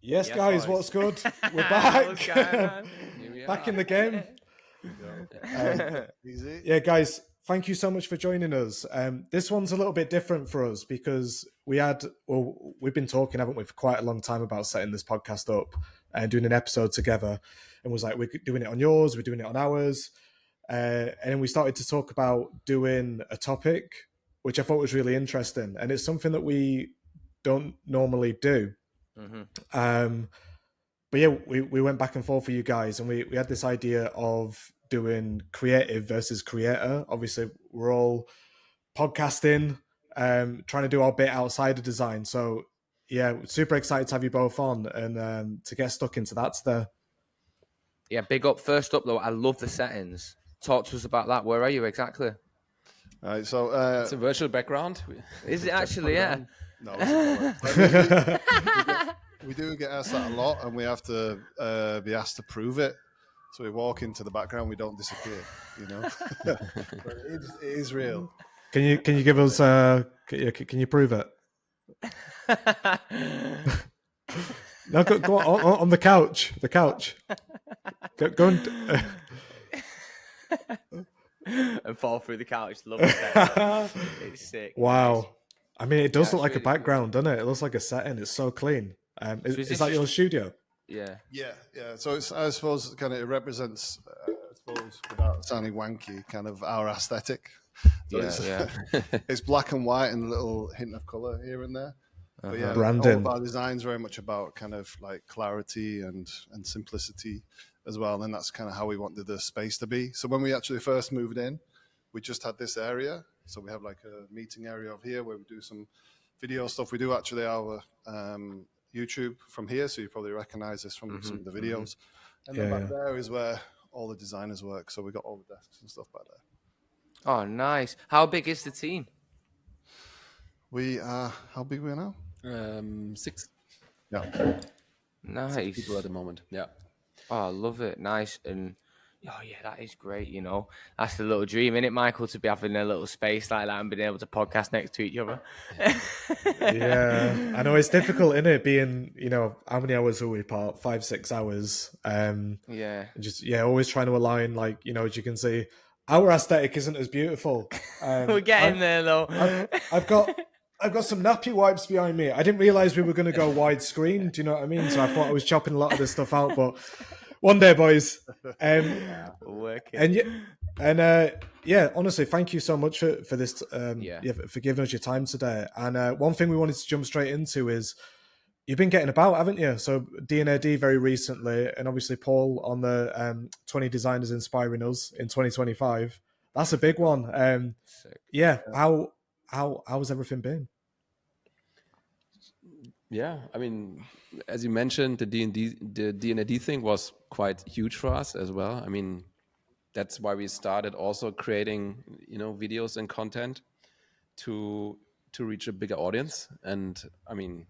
Yes, guys, boys. What's good? We're back. Back in the game. Yeah, guys, thank you so much for joining us. This one's a little bit different for us because we've been talking, haven't we, for quite a long time about setting this podcast up and doing an episode together. And was like, we're doing it on yours, we're doing it on ours. And then we started to talk about doing a topic, which I thought was really interesting. And it's something that we don't normally do. Mm-hmm. But yeah, we went back and forth for you guys, and we had this idea of doing creative versus creator. Obviously, we're all podcasting, trying to do our bit outside of design. So yeah, super excited to have you both on and to get stuck into that today. Yeah, big up. First up, though, I love the settings. Talk to us about that. Where are you exactly? All right, so it's a virtual background. Is it actually? Yeah. No, we do get asked that a lot, and we have to be asked to prove it. So we walk into the background, we don't disappear. But it is real. Can you give us? Can you prove it? No, go on the couch. The couch. Go and. And fall through the couch. Love it. It's sick. Wow. I mean, it does look like really a background, cool. Doesn't it? It looks like a setting. It's so clean. Is that your studio? Yeah. So it's, I suppose, kind of it represents, without sounding wanky, kind of our aesthetic. So it's black and white and a little hint of color here and there. But yeah, branding. All of our design's very much about kind of like clarity and simplicity as well. And that's kind of how we wanted the space to be. So when we actually first moved in, we just had this area. So we have like a meeting area over here where we do some video stuff. We do actually our YouTube from here. So you probably recognize this from some of the videos. And then back there is where all the designers work. So we got all the desks and stuff back there. Oh, nice. How big is the team? We are, how big are we now? 6. Yeah. Nice. 6 people at the moment. Yeah. Oh, I love it. Nice. And that is great. That's the little dream, isn't it, Michael, to be having a little space like that and being able to podcast next to each other. Yeah, I know it's difficult, isn't it? Being, how many hours are we apart? 5-6 hours. Always trying to align, like, as you can see, our aesthetic isn't as beautiful. We're getting there, though. I've got some nappy wipes behind me. I didn't realize we were going to go widescreen. Do you know what I mean? So I thought I was chopping a lot of this stuff out, but one day, boys. Working. Honestly, thank you so much for this. For giving us your time today. And one thing we wanted to jump straight into is you've been getting about, haven't you? So D&AD very recently, and obviously Paul on the 20 designers inspiring us in 2025. That's a big one. How has everything been? Yeah, I mean, as you mentioned, the D&AD thing was quite huge for us as well. I mean, that's why we started also creating, videos and content to reach a bigger audience. And I mean,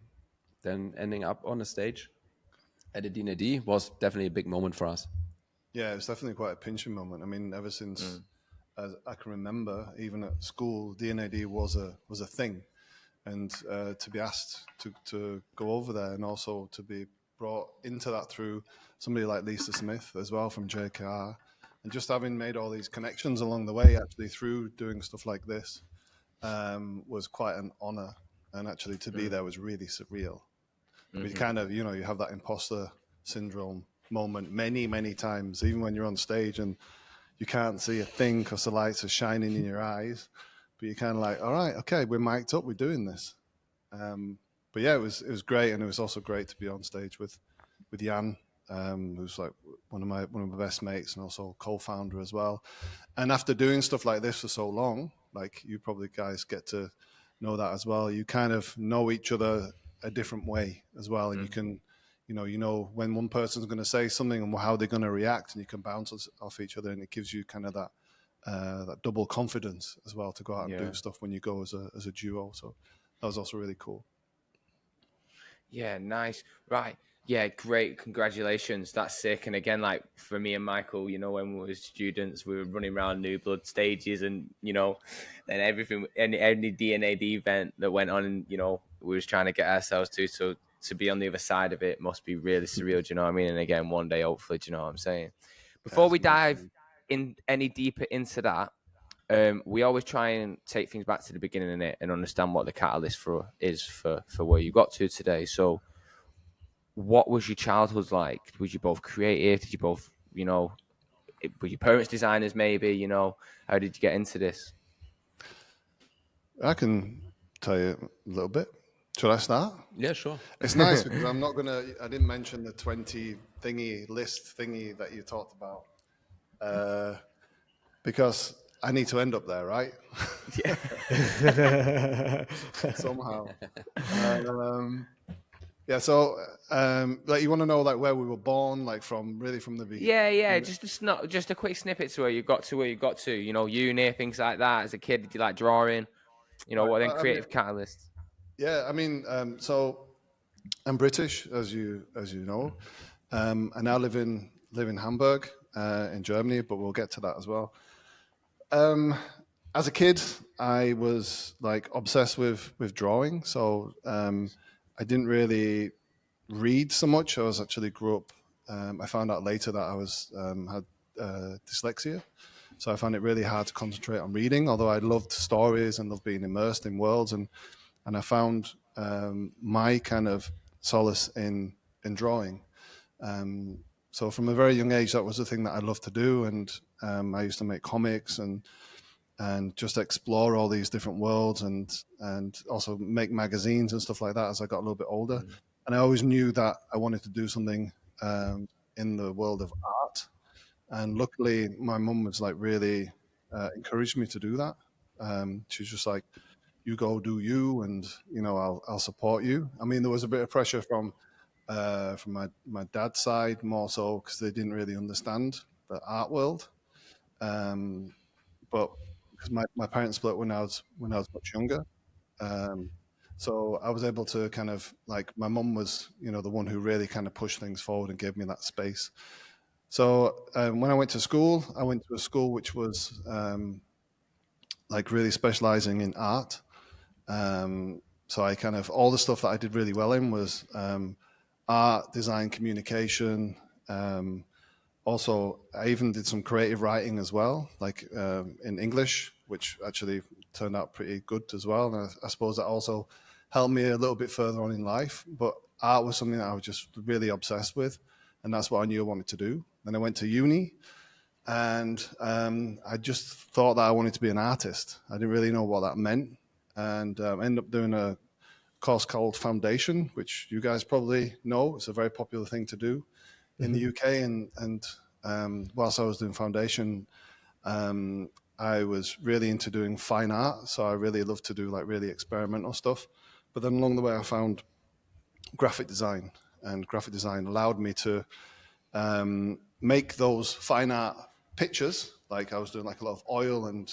then ending up on a stage at the D&AD was definitely a big moment for us. Yeah, it was definitely quite a pinching moment. I mean, ever since as I can remember, even at school, D&AD was a thing. And to be asked to go over there and also to be brought into that through somebody like Lisa Smith as well from JKR, and just having made all these connections along the way, actually through doing stuff like this, was quite an honor. And actually to be there was really surreal. But you kind of, you have that imposter syndrome moment many, many times, even when you're on stage and you can't see a thing because the lights are shining in your eyes. But you're kind of like, all right, okay, we're mic'd up, we're doing this. But yeah, it was great, and it was also great to be on stage with Jan, who's like one of my best mates and also co-founder as well. And after doing stuff like this for so long, like you probably guys get to know that as well. You kind of know each other a different way as well, and you can, you know when one person's going to say something and how they're going to react, and you can bounce off each other, and it gives you kind of that double confidence as well to go out and do stuff when you go as a duo. So that was also really cool. Yeah, nice. Right. Yeah, great. Congratulations. That's sick. And again, like for me and Michael, when we were students, we were running around New Blood stages and, and everything, any D&AD event that went on, we was trying to get ourselves to. So to be on the other side of it must be really surreal. Do you know what I mean? And again, one day, hopefully, do you know what I'm saying? Before we dive in any deeper into that, we always try and take things back to the beginning in it and understand what the catalyst is for where you got to today. So, what was your childhood like? Was you both creative? Did you both, were your parents designers? Maybe, how did you get into this? I can tell you a little bit. Should I start? Yeah, sure. It's nice because I didn't mention the 20 list thingy that you talked about. Because I need to end up there, right? Yeah. Somehow. Yeah, so like you want to know like where we were born, like from the beginning. Yeah. Just a quick snippet to where you got to, uni, things like that. As a kid, did you like drawing? What then creative catalysts? Yeah, I mean, so I'm British, as you know. I now live in Hamburg, in Germany, but we'll get to that as well. As a kid, I was like obsessed with drawing. So I didn't really read so much. I was actually grew up. I found out later that I had dyslexia, so I found it really hard to concentrate on reading. Although I loved stories and loved being immersed in worlds, and I found my kind of solace in drawing. So from a very young age, that was the thing that I loved to do, and I used to make comics and just explore all these different worlds, and also make magazines and stuff like that as I got a little bit older. Mm. And I always knew that I wanted to do something in the world of art. And luckily, my mum was like really encouraged me to do that. She was just like, "You go do you, and I'll support you." I mean, there was a bit of pressure from my dad's side, more so because they didn't really understand the art world. But because my parents split when I was much younger, so I was able to kind of like, my mum was the one who really kind of pushed things forward and gave me that space. So when I went to school, I went to a school which was like really specializing in art. So I kind of, all the stuff that I did really well in was art, design, communication. Also, I even did some creative writing as well, like in English, which actually turned out pretty good as well. And I suppose that also helped me a little bit further on in life. But art was something that I was just really obsessed with, and that's what I knew I wanted to do. Then I went to uni, and I just thought that I wanted to be an artist. I didn't really know what that meant, and I ended up doing a course called Foundation, which you guys probably know. It's a very popular thing to do in the UK, and whilst I was doing Foundation, I was really into doing fine art, so I really loved to do like really experimental stuff. But then along the way, I found graphic design, and graphic design allowed me to make those fine art pictures. Like I was doing like a lot of oil and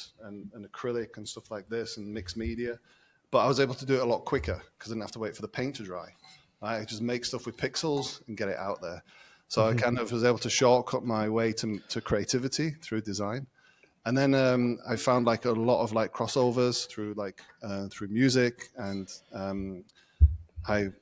acrylic and stuff like this, and mixed media. But I was able to do it a lot quicker because I didn't have to wait for the paint to dry. I just make stuff with pixels and get it out there. So I kind of was able to shortcut my way to creativity through design. And then I found like a lot of like crossovers through music, and I've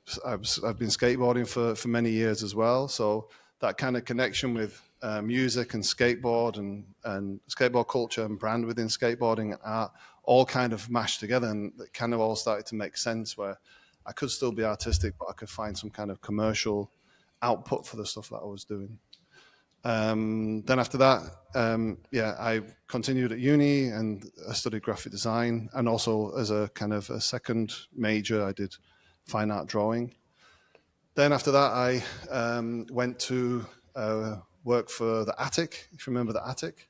been skateboarding for many years as well. So that kind of connection with music and skateboard and skateboard culture and brand within skateboarding and art all kind of mashed together, and it kind of all started to make sense, where I could still be artistic, but I could find some kind of commercial output for the stuff that I was doing. Then after that, I continued at uni and I studied graphic design, and also as a kind of a second major, I did fine art drawing. Then after that, I went to work for the Attic, if you remember the Attic.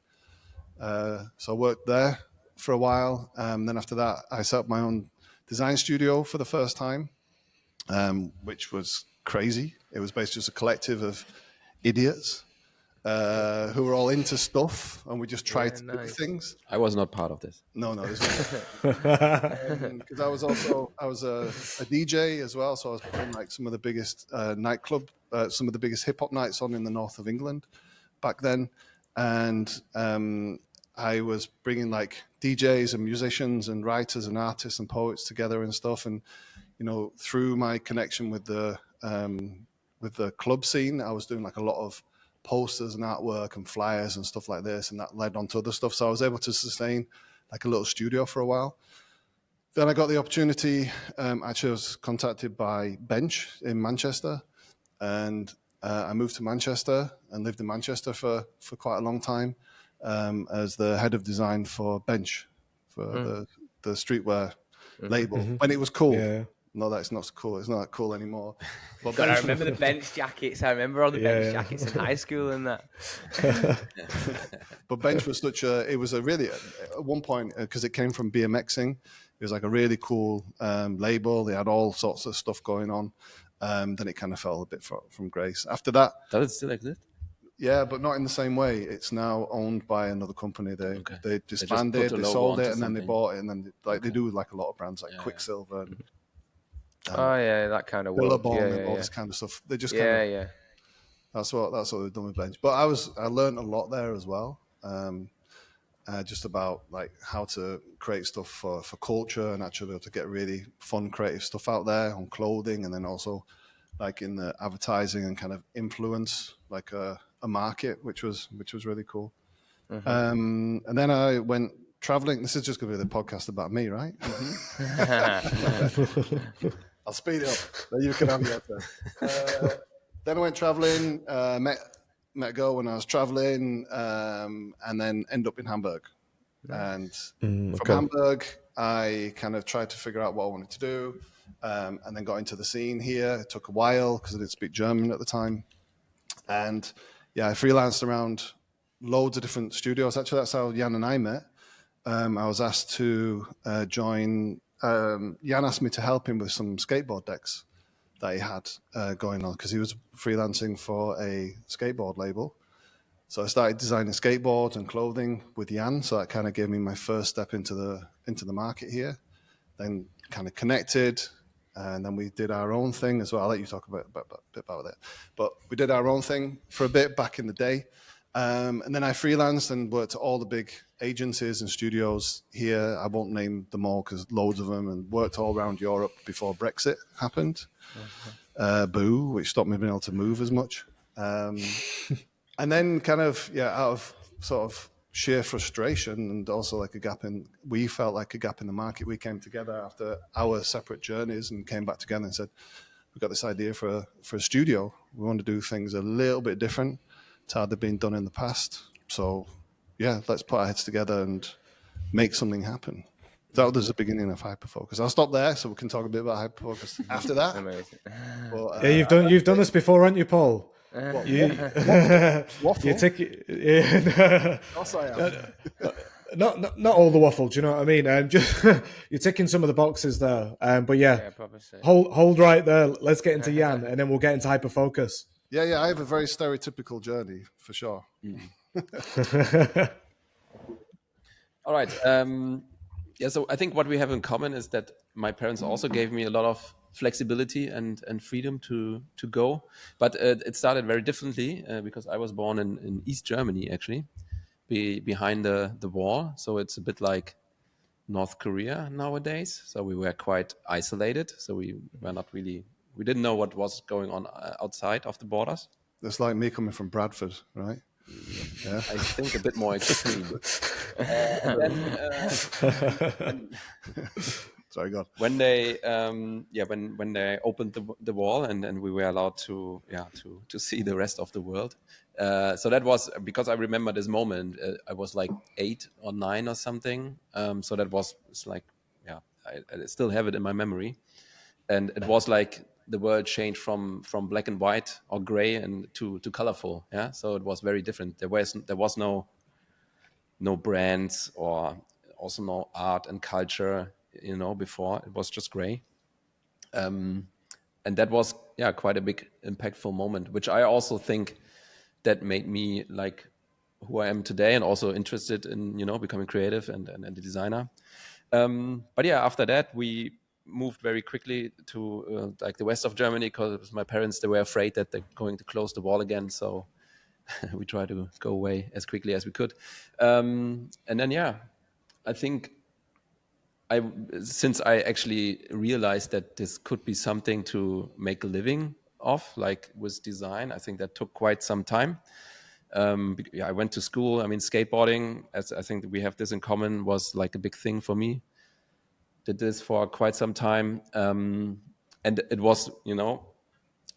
So I worked there for a while. Then after that, I set up my own design studio for the first time, which was crazy. It was basically just a collective of idiots who were all into stuff, and we just tried to do things. I was not part of this. No, this was because I was a DJ as well, so I was putting like some of the biggest some of the biggest hip hop nights on in the north of England back then, and I was bringing like DJs and musicians and writers and artists and poets together and stuff, and through my connection with the club scene, I was doing like a lot of posters and artwork and flyers and stuff like this, and that led on to other stuff. So I was able to sustain like a little studio for a while. Then I got the opportunity. Actually, I was contacted by Bench in Manchester, and I moved to Manchester and lived in Manchester for quite a long time as the head of design for Bench, for the streetwear label, when it was cool. Yeah. No, that's not cool. It's not that cool anymore. But God, I remember the bench jackets. I remember all the bench jackets in high school and that. But Bench was it was a really, at one point, because it came from BMXing, it was like a really cool label. They had all sorts of stuff going on. Then it kind of fell a bit from grace. After that. Does it still exist? Yeah, but not in the same way. It's now owned by another company. They disbanded, they sold it, and then they bought it, and then they do like a lot of brands like Quicksilver and that kind of work. and all this kind of stuff. They just That's what they've done with Bench. But I learned a lot there as well. Just about like how to create stuff for culture and actually to get really fun creative stuff out there on clothing, and then also like in the advertising and kind of influence like a market, which was really cool. And then I went traveling. This is just going to be the podcast about me, right? I'll speed it up so you can have your turn. Then I went traveling, met a girl when I was traveling, and then ended up in Hamburg. And from Hamburg, I kind of tried to figure out what I wanted to do, and then got into the scene here. It took a while because I didn't speak German at the time. And I freelanced around loads of different studios. Actually, that's how Jan and I met. I was asked to join. Jan asked me to help him with some skateboard decks that he had going on because he was freelancing for a skateboard label. So I started designing skateboards and clothing with Jan. So that kind of gave me my first step into the market here. Then kind of connected, and then we did our own thing as well. I'll let you talk a bit about that. But we did our own thing for a bit back in the day. And then I freelanced and worked at all the big agencies and studios here. I won't name them all because loads of them, and worked all around Europe before Brexit happened. Boo, which stopped me being able to move as much. And then kind of, out of sort of sheer frustration and also like we felt like a gap in the market. We came together after our separate journeys and came back together and said, we've got this idea for a studio. We want to do things a little bit different to how they've been done in the past. So, let's put our heads together and make something happen. That was the beginning of Hyperfocus. I'll stop there so we can talk a bit about Hyperfocus after that. Amazing. But, you've done this before, haven't you, Paul? Waffle? You take Also, I am. not all the waffle. Do you know what I mean? Just you're ticking some of the boxes there. But hold right there. Let's get into Jan, and then we'll get into Hyperfocus. Yeah. I have a very stereotypical journey for sure. All right. So I think what we have in common is that my parents also gave me a lot of flexibility and freedom to go. But it started very differently because I was born in East Germany, actually, behind the wall. So it's a bit like North Korea nowadays. So we were quite isolated. So we didn't know what was going on outside of the borders. It's like me coming from Bradford, right? Yeah. I think a bit more extreme. Sorry, God. When they, when they opened the wall and we were allowed to see the rest of the world. So that was because I remember this moment. I was like 8 or 9 or something. So it's like, I still have it in my memory, and it was like the world changed from black and white or gray and to colorful. Yeah, so it was very different. There was no brands or also no art and culture. Before it was just gray. And that was, quite a big impactful moment, which I also think that made me like who I am today and also interested in, becoming creative and a designer. But after that, we moved very quickly to like the west of Germany because my parents, they were afraid that they're going to close the wall again. So we tried to go away as quickly as we could. And then, I think since I actually realized that this could be something to make a living of, like with design, I think that took quite some time. I went to school. I mean, skateboarding, as I think that we have this in common, was like a big thing for me. Did this for quite some time, and it was,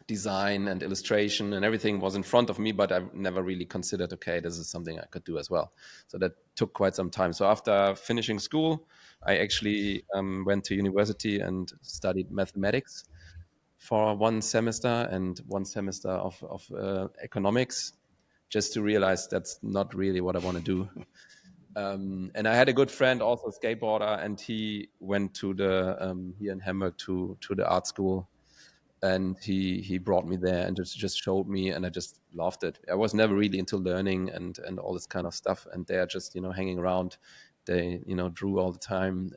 design and illustration and everything was in front of me, but I never really considered, okay, this is something I could do as well. So that took quite some time. So after finishing school, I actually went to university and studied mathematics for 1 semester and 1 semester of economics, just to realize that's not really what I want to do. And I had a good friend, also a skateboarder, and he went to the here in Hamburg to the art school, and he brought me there and just showed me, and I just loved it. I was never really into learning and all this kind of stuff, and they're just hanging around. They drew all the time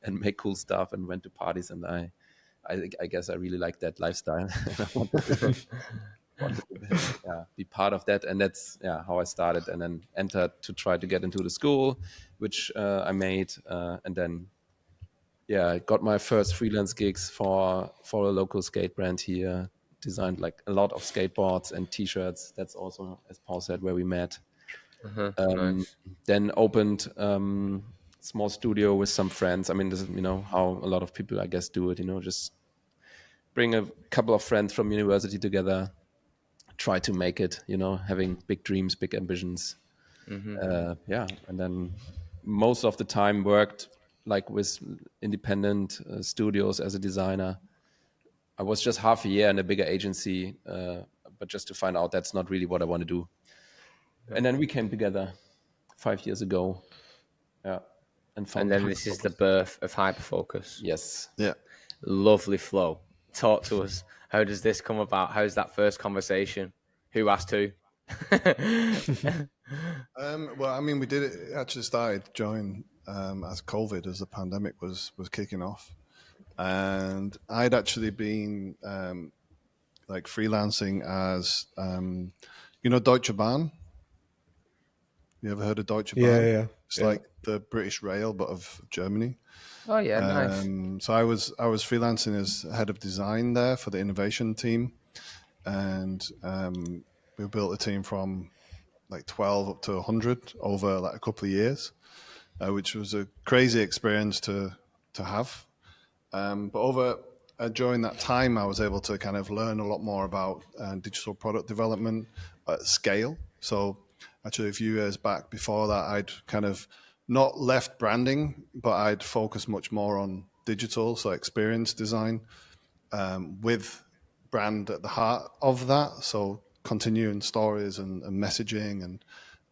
and make cool stuff and went to parties, and I guess I really liked that lifestyle. I wanted to be part of that, and that's how I started, and then entered to try to get into the school, which I made, and then I got my first freelance gigs for a local skate brand here. Designed like a lot of skateboards and T-shirts. That's also, as Paul said, where we met. Nice. Then opened small studio with some friends. I mean, this is how a lot of people, I guess, do it. Just bring a couple of friends from university together, try to make it. Having big dreams, big ambitions. And then most of the time worked like with independent studios as a designer. I was just half a year in a bigger agency, but just to find out that's not really what I want to do. And then we came together 5 years ago. Yeah. And then this is the birth of Hyperfocus. Yes. Yeah. Lovely flow. Talk to us. How does this come about? How's that first conversation? Who asked who? Well, I mean, we did it actually started during as COVID, as the pandemic was kicking off, and I'd actually been like freelancing as Deutsche Bahn. You ever heard of Deutsche Bahn? Yeah. It's like the British Rail, but of Germany. Oh yeah, nice. So I was freelancing as head of design there for the innovation team, and we built a team from like 12 up to 100 over like a couple of years, which was a crazy experience to have. But over during that time, I was able to kind of learn a lot more about digital product development at scale. So actually, a few years back before that, I'd kind of not left branding, but I'd focused much more on digital, so experience design, with brand at the heart of that. So continuing stories and messaging and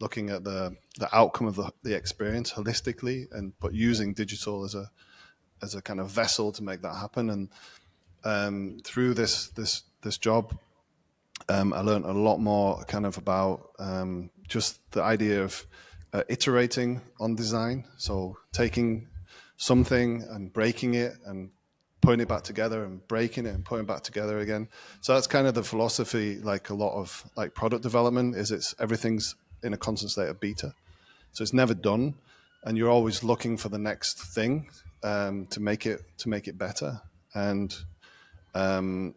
looking at the outcome of the experience holistically, but using digital as a kind of vessel to make that happen. And through this job, I learned a lot more kind of about just the idea of iterating on design. So taking something and breaking it and putting it back together and breaking it and putting it back together again. So that's kind of the philosophy, like a lot of like product development is everything's in a constant state of beta. So it's never done. And you're always looking for the next thing to make it better. And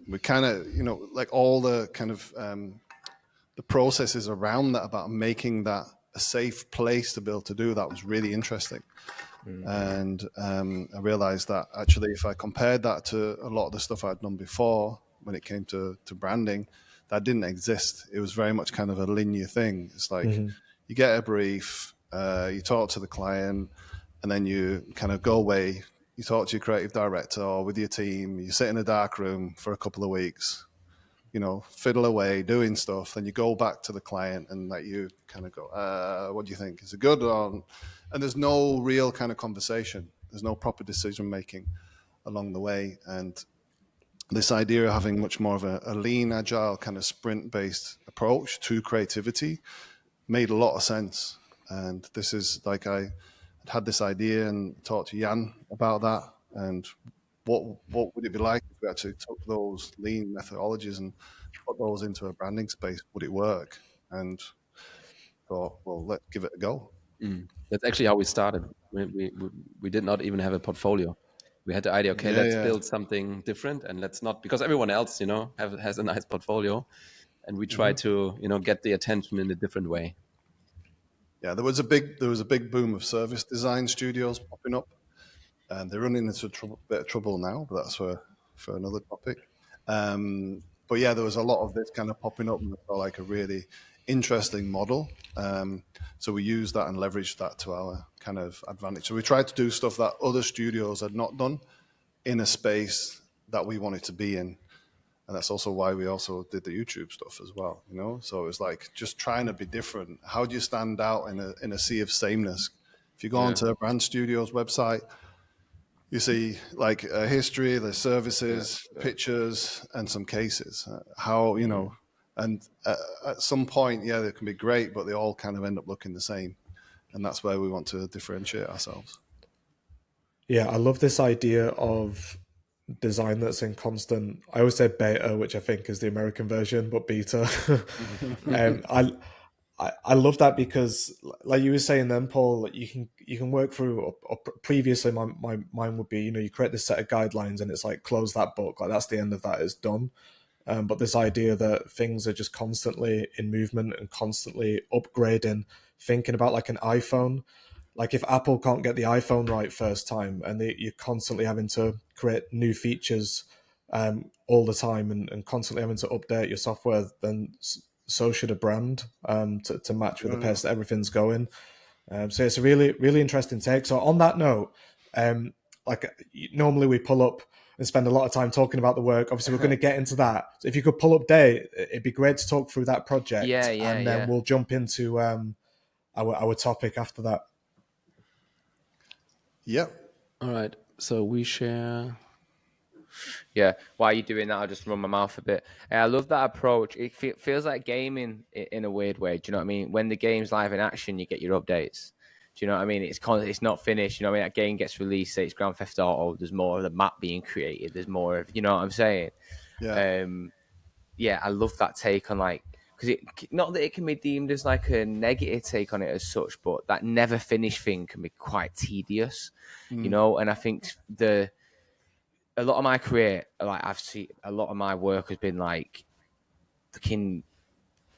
we kind of, like all the kind of the processes around that about making that a safe place to be able to do that was really interesting. And I realized that actually, if I compared that to a lot of the stuff I'd done before when it came to branding, that didn't exist. It was very much kind of a linear thing. It's like you get a brief, you talk to the client, and then you kind of go away. You talk to your creative director or with your team. You sit in a dark room for a couple of weeks, fiddle away, doing stuff. Then you go back to the client and like you kind of go, what do you think? Is it good? And there's no real kind of conversation. There's no proper decision making along the way. And this idea of having much more of a lean, agile, kind of sprint-based approach to creativity made a lot of sense. And this is like I had this idea and talked to Jan about that. And what would it be like if we actually took those lean methodologies and put those into a branding space? Would it work? And thought, well, let's give it a go. That's actually how we started. We did not even have a portfolio. We had the idea, okay, let's build something different, and let's not, because everyone else, has a nice portfolio, and we try to, get the attention in a different way. Yeah, there was a big boom of service design studios popping up, and they're running into a bit of trouble now, but that's for another topic. But yeah, there was a lot of this kind of popping up, and it felt like a really interesting model. So we used that and leveraged that to our kind of advantage. So we tried to do stuff that other studios had not done in a space that we wanted to be in. And that's also why we also did the YouTube stuff as well, So it was like just trying to be different. How do you stand out in a sea of sameness? If you go onto a brand studio's website, you see like a history, the services, pictures, and some cases. And at some point, they can be great, but they all kind of end up looking the same. And that's where we want to differentiate ourselves. Yeah, I love this idea of design that's in constant. I always say beta, which I think is the American version, but beta. I love that because, like you were saying then, Paul, you can work through. Or previously, my mine would be, you create this set of guidelines and it's like close that book, like that's the end of that, it's done. But this idea that things are just constantly in movement and constantly upgrading, thinking about like an iPhone. Like if Apple can't get the iPhone right first time and you're constantly having to create new features all the time and constantly having to update your software, then so should a brand to match with the pace that everything's going. So it's a really, really interesting take. So on that note, like normally we pull up and spend a lot of time talking about the work. Obviously, we're going to get into that. So if you could pull up Day, it'd be great to talk through that project. And then we'll jump into our topic after that. Yep. All right. So we share. Yeah, while you're doing that, I'll just run my mouth a bit. I love that approach. It feels like gaming in a weird way. Do you know what I mean? When the game's live in action, you get your updates. Do you know what I mean? It's not finished. You know what I mean? That game gets released, say it's Grand Theft Auto. There's more of the map being created. There's more of, you know what I'm saying? Yeah. I love that take on like, because not that it can be deemed as like a negative take on it as such, but that never finished thing can be quite tedious, And I think a lot of my career, like I've seen a lot of my work has been like fucking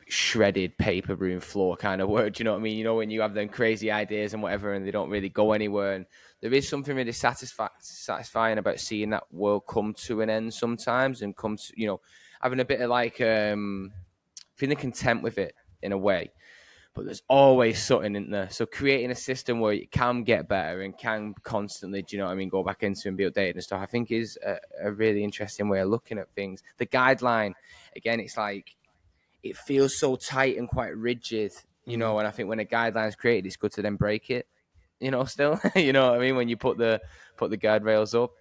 shredded paper room floor kind of work. Do you know what I mean? When you have them crazy ideas and whatever, and they don't really go anywhere. And there is something really satisfying about seeing that world come to an end sometimes, and come to having a bit of like feeling content with it in a way. But there's always something in there. So creating a system where it can get better and can constantly, do you know what I mean, go back into and be updated and stuff, I think is a really interesting way of looking at things. The guideline, again, it's like, it feels so tight and quite rigid, and I think when a guideline is created, it's good to then break it, still, you know what I mean, when you put the guardrails up.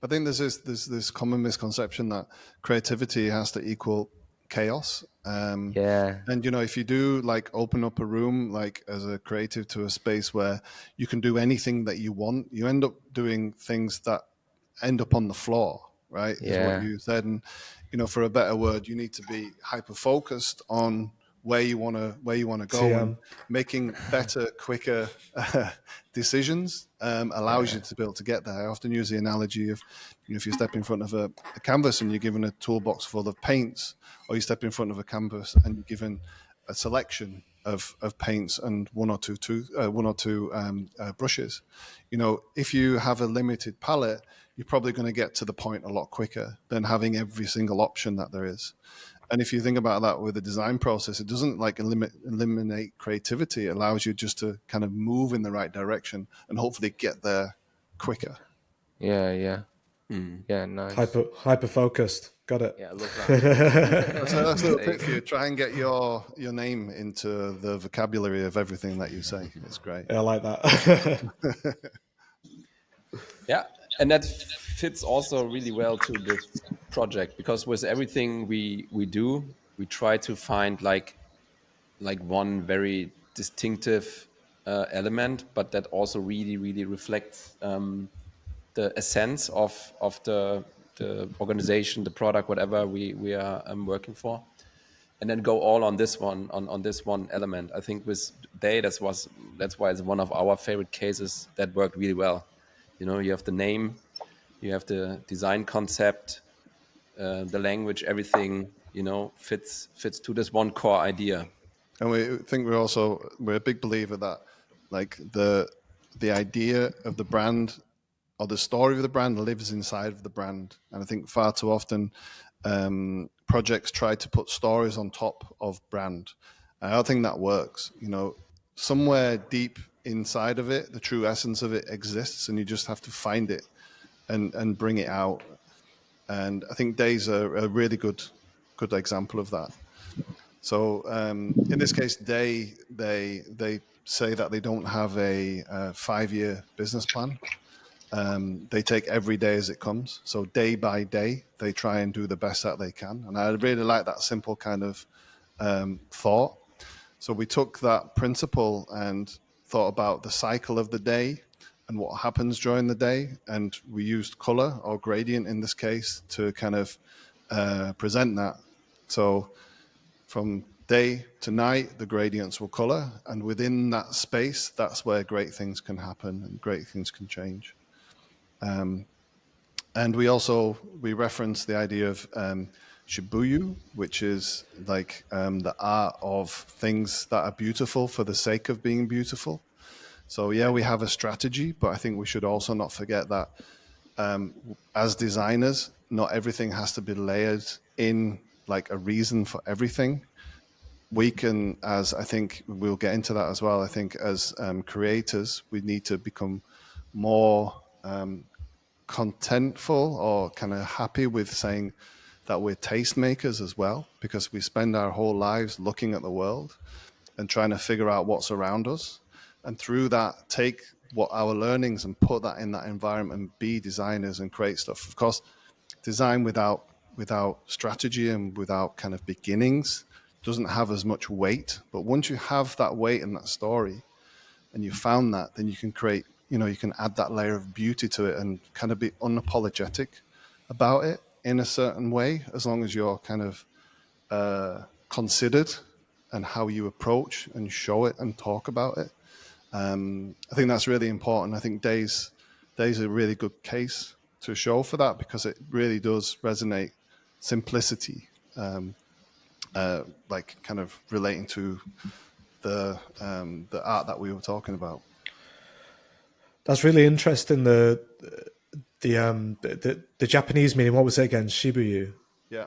I think there's this common misconception that creativity has to equal chaos. And if you do like open up a room like as a creative to a space where you can do anything that you want, you end up doing things that end up on the floor, right? Is what you said. And for a better word, you need to be hyper focused on where you want to go. And making better, quicker decisions allows you to be able to get there. I often use the analogy of if you step in front of a canvas and you're given a toolbox full of paints, or you step in front of a canvas and you're given a selection of paints and one or two brushes. If you have a limited palette, you're probably going to get to the point a lot quicker than having every single option that there is. And if you think about that with the design process, it doesn't like eliminate creativity. It allows you just to kind of move in the right direction and hopefully get there quicker. Yeah, nice. Hyper focused. Got it. Yeah, I love that. That's a little tip for you. Try and get your name into the vocabulary of everything that you say. It's great. Yeah, I like that. Yeah, and that fits also really well to this project, because with everything we do, we try to find like one very distinctive element, but that also really, really reflects the essence of the organization, the product, whatever we are working for. and then go all on this one, on this one element. I think with Day, that's why it's one of our favorite cases that worked really well. You know, you have the name, you have the design concept, the language, everything, you know, fits to this one core idea. And we think we're a big believer that like the idea of the brand or the story of the brand lives inside of the brand. And I think far too often projects try to put stories on top of brand. I don't think that works. You know, somewhere deep inside of it, the true essence of it exists, and you just have to find it and bring it out. And I think Day's a really good example of that. So in this case, they say that they don't have a 5-year business plan. They take every day as it comes. So day by day, they try and do the best that they can. And I really like that simple kind of thought. So we took that principle and thought about the cycle of the day and what happens during the day. And we used color or gradient in this case to kind of present that. So from day to night, the gradients will color. And within that space, that's where great things can happen and great things can change. And we reference the idea of Shibuya, which is like the art of things that are beautiful for the sake of being beautiful. So yeah, we have a strategy, but I think we should also not forget that as designers, not everything has to be layered in like a reason for everything. We can, as I think we'll get into that as well, I think as creators, we need to become more contentful or kind of happy with saying that we're tastemakers as well, because we spend our whole lives looking at the world and trying to figure out what's around us. And through that, take what our learnings and put that in that environment and be designers and create stuff. Of course, design without strategy and without kind of beginnings doesn't have as much weight. But once you have that weight in that story and you found that, then you can create, you know, you can add that layer of beauty to it and kind of be unapologetic about it in a certain way, as long as you're kind of considered and how you approach and show it and talk about it. I think that's really important. I think Day's a really good case to show for that, because it really does resonate simplicity, like kind of relating to the art that we were talking about. That's really interesting. The Japanese meaning. What was it again? Shibuya. Yeah.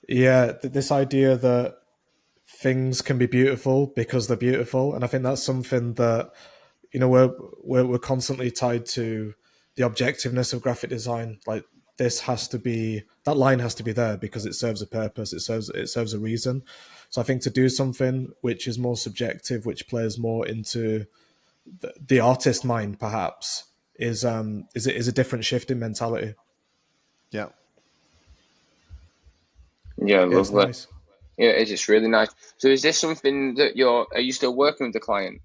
Yeah. This idea that things can be beautiful because they're beautiful, and I think that's something that, you know, we're constantly tied to the objectiveness of graphic design. Like this has to be, that line has to be there because it serves a purpose. It serves a reason. So I think to do something which is more subjective, which plays more into the artist mind, perhaps, is a different shift in mentality. Yeah. Yeah, lovely. It's nice. Yeah, it's just really nice. So is this something that are you still working with the client?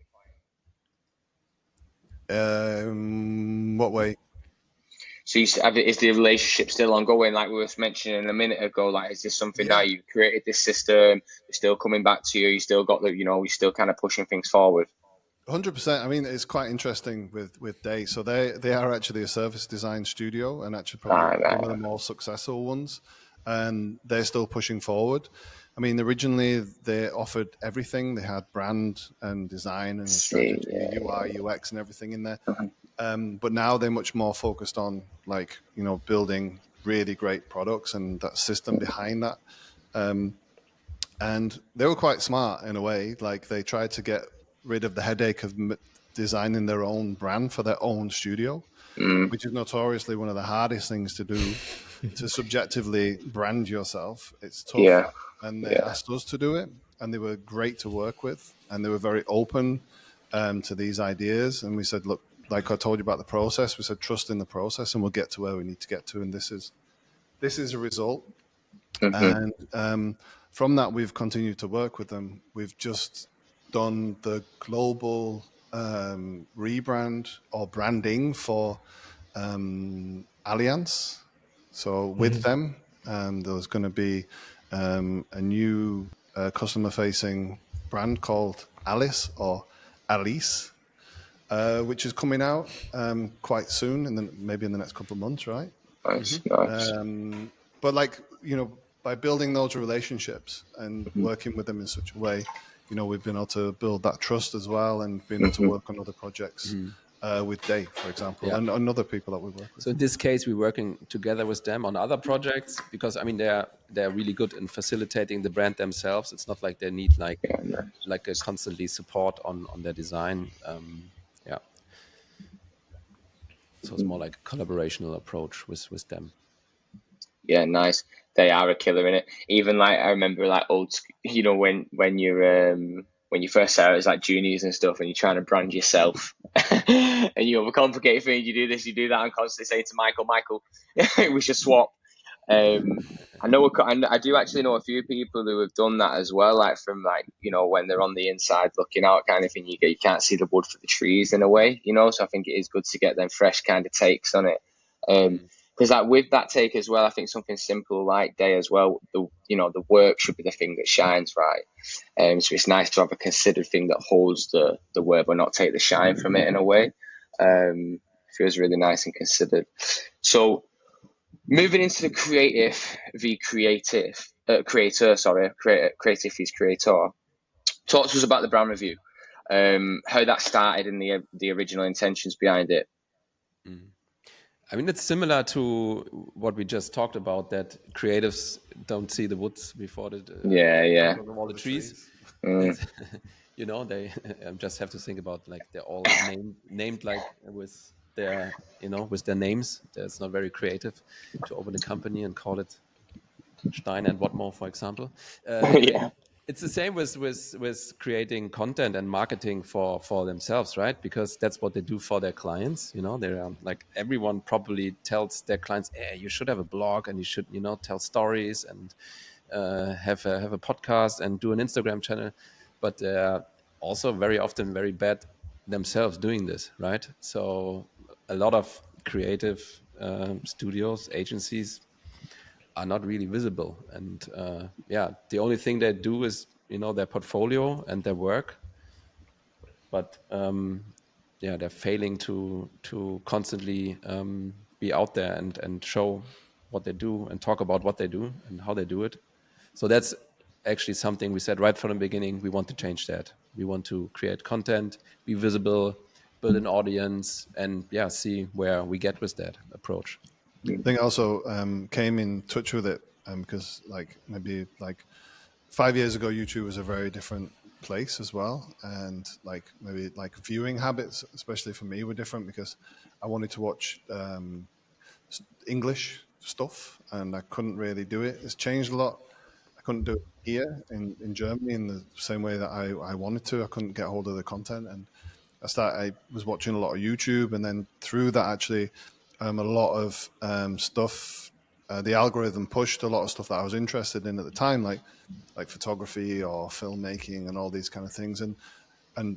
What way? So is the relationship still ongoing, like we were mentioning a minute ago? Like, is this something now you've created this system, you're still coming back to you still got the, you know, you're still kind of pushing things forward? 100%. I mean, it's quite interesting with Day. So they are actually a service design studio, and actually probably one of the more successful ones. And they're still pushing forward. I mean, originally they offered everything. They had brand and design and strategy, UI, UX, and everything in there. But now they're much more focused on, like, you know, building really great products and that system behind that. And they were quite smart in a way. Like, they tried to get rid of the headache of designing their own brand for their own studio, which is notoriously one of the hardest things to do. To subjectively brand yourself, it's tough. Yeah. And they asked us to do it, and they were great to work with, and they were very open to these ideas. And we said, look, like I told you about the process, we said, trust in the process and we'll get to where we need to get to. And this is a result. And from that, we've continued to work with them. We've just done the global rebrand or branding for Allianz. So with them, there's going to be a new customer-facing brand called Alice or Alice, which is coming out quite soon, and then maybe in the next couple of months, right? Nice. But like, by building those relationships and working with them in such a way, we've been able to build that trust as well, and being able to work on other projects with Dave, for example, and other people that we work with. So in this case, we're working together with them on other projects because I mean they're really good in facilitating the brand themselves. It's not like they need like a constantly support on their design. So it's more like a collaborational approach with them. Yeah, nice. They are a killer in it. Even like I remember like old, when you're when you first started as like juniors and stuff, and you're trying to brand yourself, and you overcomplicate things. You do this, you do that. I'm constantly saying to Michael, we should swap. I do actually know a few people who have done that as well. Like from like when they're on the inside looking out, kind of thing. You can't see the wood for the trees in a way, So I think it is good to get them fresh kind of takes on it. Because like with that take as well, I think something simple like Day as well, the work should be the thing that shines, right? So it's nice to have a considered thing that holds the work, but not take the shine from it in a way. Feels really nice and considered. So moving into the creative v creative, creator vs creator. Talk to us about the brand review, how that started and the original intentions behind it. I mean, it's similar to what we just talked about, that creatives don't see the woods before all the trees. They just have to think about like they're all named like with their names. It's not very creative to open a company and call it Stein and Whatmore, for example. It's the same with creating content and marketing for themselves, right? Because that's what they do for their clients. They're like everyone probably tells their clients, you should have a blog and you should, tell stories and have a podcast and do an Instagram channel. But they're also very often very bad themselves doing this, right? So a lot of creative studios, agencies are not really visible, and the only thing they do is their portfolio and their work, but they're failing to constantly be out there and show what they do and talk about what they do and how they do it. So that's actually something we said right from the beginning. We want to change that. We want to create content, be visible, build an audience, and see where we get with that approach. I think I also came in touch with it because maybe 5 years ago, YouTube was a very different place as well. And maybe viewing habits, especially for me, were different because I wanted to watch English stuff and I couldn't really do it. It's changed a lot. I couldn't do it here in Germany in the same way that I wanted to. I couldn't get hold of the content. And I was watching a lot of YouTube, and then through that actually a lot of stuff, the algorithm pushed a lot of stuff that I was interested in at the time, like photography or filmmaking and all these kind of things, and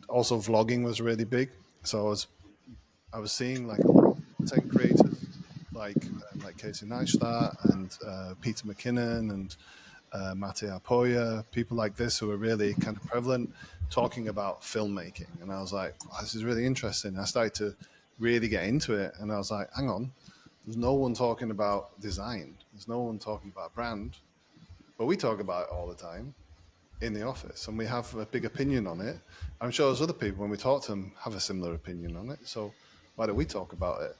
also vlogging was really big. So I was seeing like a lot of content creators like Casey Neistat and Peter McKinnon and Mate Apoya, people like this who are really kind of prevalent, talking about filmmaking. And I was like, this is really interesting. I started to really get into it, and I was like, hang on, there's no one talking about design, there's no one talking about brand, but we talk about it all the time in the office and we have a big opinion on it. I'm sure there's other people, when we talk to them, have a similar opinion on it, so why don't we talk about it?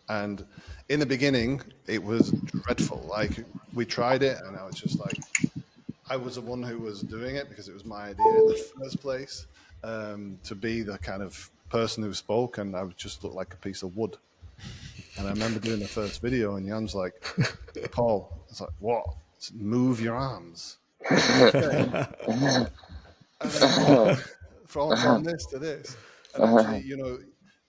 And in the beginning it was dreadful. Like, we tried it and I was just like, I was the one who was doing it because it was my idea in the first place, to be the kind of person who spoke, and I would just look like a piece of wood. And I remember doing the first video, and Jan's like, Paul, I was like, what? Move your arms. From this to this. And actually,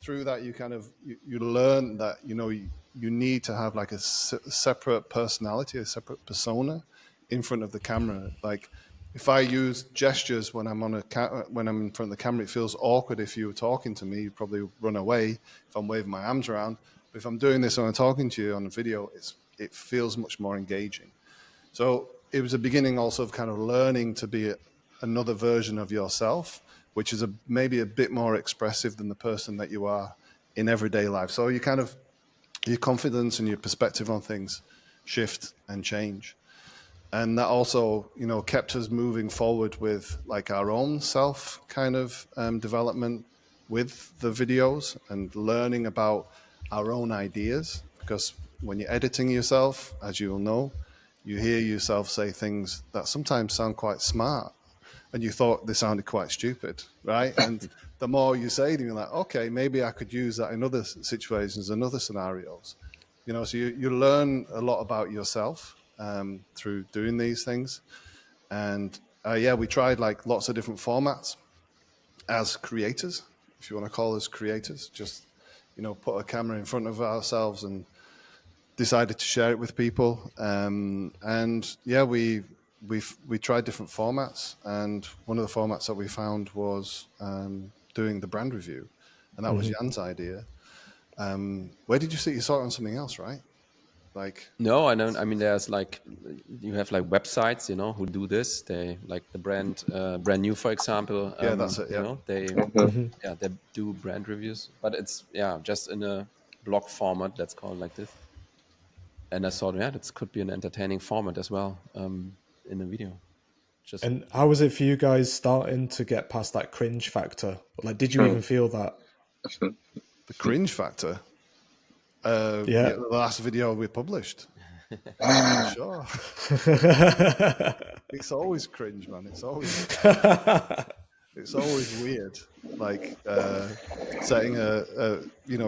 through that, you learn that, you need to have like a separate personality, a separate persona in front of the camera. Like, if I use gestures when I'm when I'm in front of the camera, it feels awkward. If you were talking to me, you'd probably run away if I'm waving my arms around. But if I'm doing this when I'm talking to you on a video, it feels much more engaging. So it was a beginning also of kind of learning to be another version of yourself, which is maybe a bit more expressive than the person that you are in everyday life. So you kind of, your confidence and your perspective on things shift and change. And that also, you know, kept us moving forward with like our own self kind of development with the videos and learning about our own ideas. Because when you're editing yourself, as you'll know, you hear yourself say things that sometimes sound quite smart and you thought they sounded quite stupid, right? And the more you say them, you're like, okay, maybe I could use that in other situations and other scenarios. You know, so you learn a lot about yourself through doing these things. And yeah, we tried like lots of different formats as creators, if you want to call us creators, just, you know, put a camera in front of ourselves and decided to share it with people. And yeah, we tried different formats, and one of the formats that we found was doing the brand review, and that was Jan's idea. Where did you see? You saw it on something else, right? Like, No, I don't. I mean, there's like, you have like websites, you know, who do this. They like the brand new, for example. yeah, that's it. You Yeah, know, they do brand reviews, but it's just in a blog format. Let's call it like this. And I thought, yeah, that could be an entertaining format as well in a video. Just And how was it for you guys starting to get past that cringe factor? Like, did you even feel that? the cringe factor. Yeah. The last video we published. Sure. It's always cringe, man. It's always weird. Like setting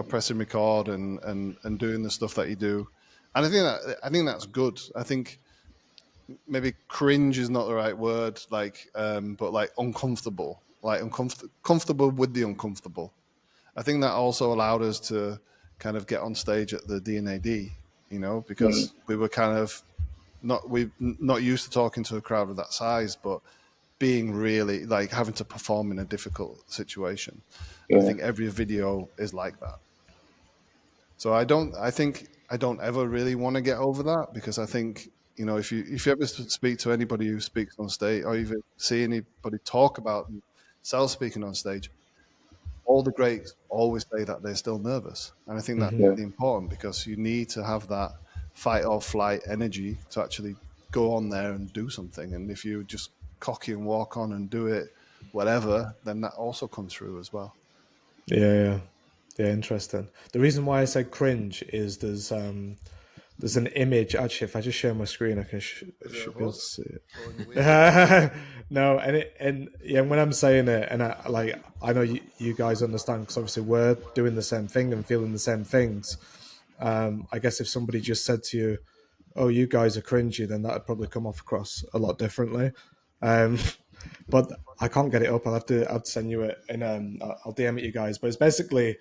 pressing record and doing the stuff that you do. And I think that's good. I think maybe cringe is not the right word, like but like uncomfortable. Like comfortable with the uncomfortable. I think that also allowed us to kind of get on stage at the D&AD, you know, because we were kind of not used to talking to a crowd of that size, but being really like having to perform in a difficult situation. I think every video is like that. So I don't ever really want to get over that, because I think, you know, if you ever speak to anybody who speaks on stage, or even see anybody talk about self speaking on stage, all the greats always say that they're still nervous. And I think that's really important, because you need to have that fight or flight energy to actually go on there and do something. And if you just cocky and walk on and do it, whatever, then that also comes through as well. Yeah, interesting. The reason why I said cringe is there's an image. Actually, if I just share my screen, I can should be able to see it. No, and when I'm saying it, and I know you guys understand, because obviously we're doing the same thing and feeling the same things. I guess if somebody just said to you, "Oh, you guys are cringy," then that would probably come off across a lot differently. But I can't get it up. I'll send you it, and I'll DM it you guys. But it's basically,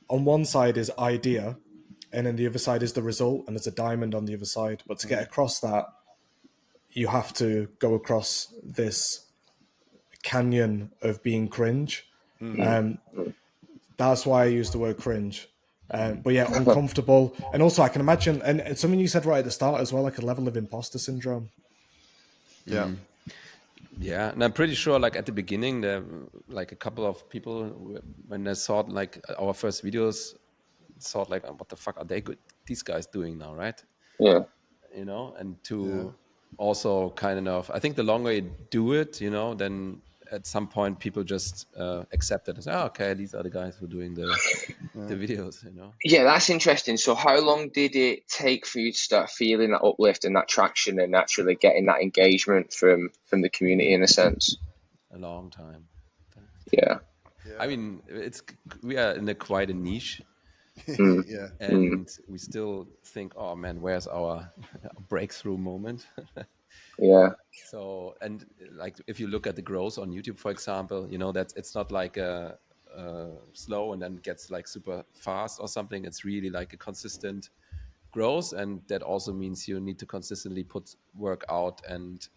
on one side is idea, and then the other side is the result, and there's a diamond on the other side. But to get across that, you have to go across this canyon of being cringe. That's why I use the word cringe. But yeah, uncomfortable. And also I can imagine, and something you said right at the start as well, like a level of imposter syndrome. Yeah. Yeah, and I'm pretty sure, like at the beginning, there like a couple of people, when they saw like our first videos, thought like, what the fuck are these guys doing now, right? Yeah. You know, and to also kind of, I think the longer you do it, you know, then at some point people just accept it as, oh, okay, these are the guys who are doing the videos, you know. Yeah, that's interesting. So how long did it take for you to start feeling that uplift and that traction and actually getting that engagement from the community, in a sense? A long time. Yeah. I mean, we are in quite a niche. Yeah. And we still think, oh man, where's our breakthrough moment? Yeah. So, and like if you look at the growth on YouTube, for example, you know, that it's not like a slow and then gets like super fast or something. It's really like a consistent growth, and that also means you need to consistently put work out and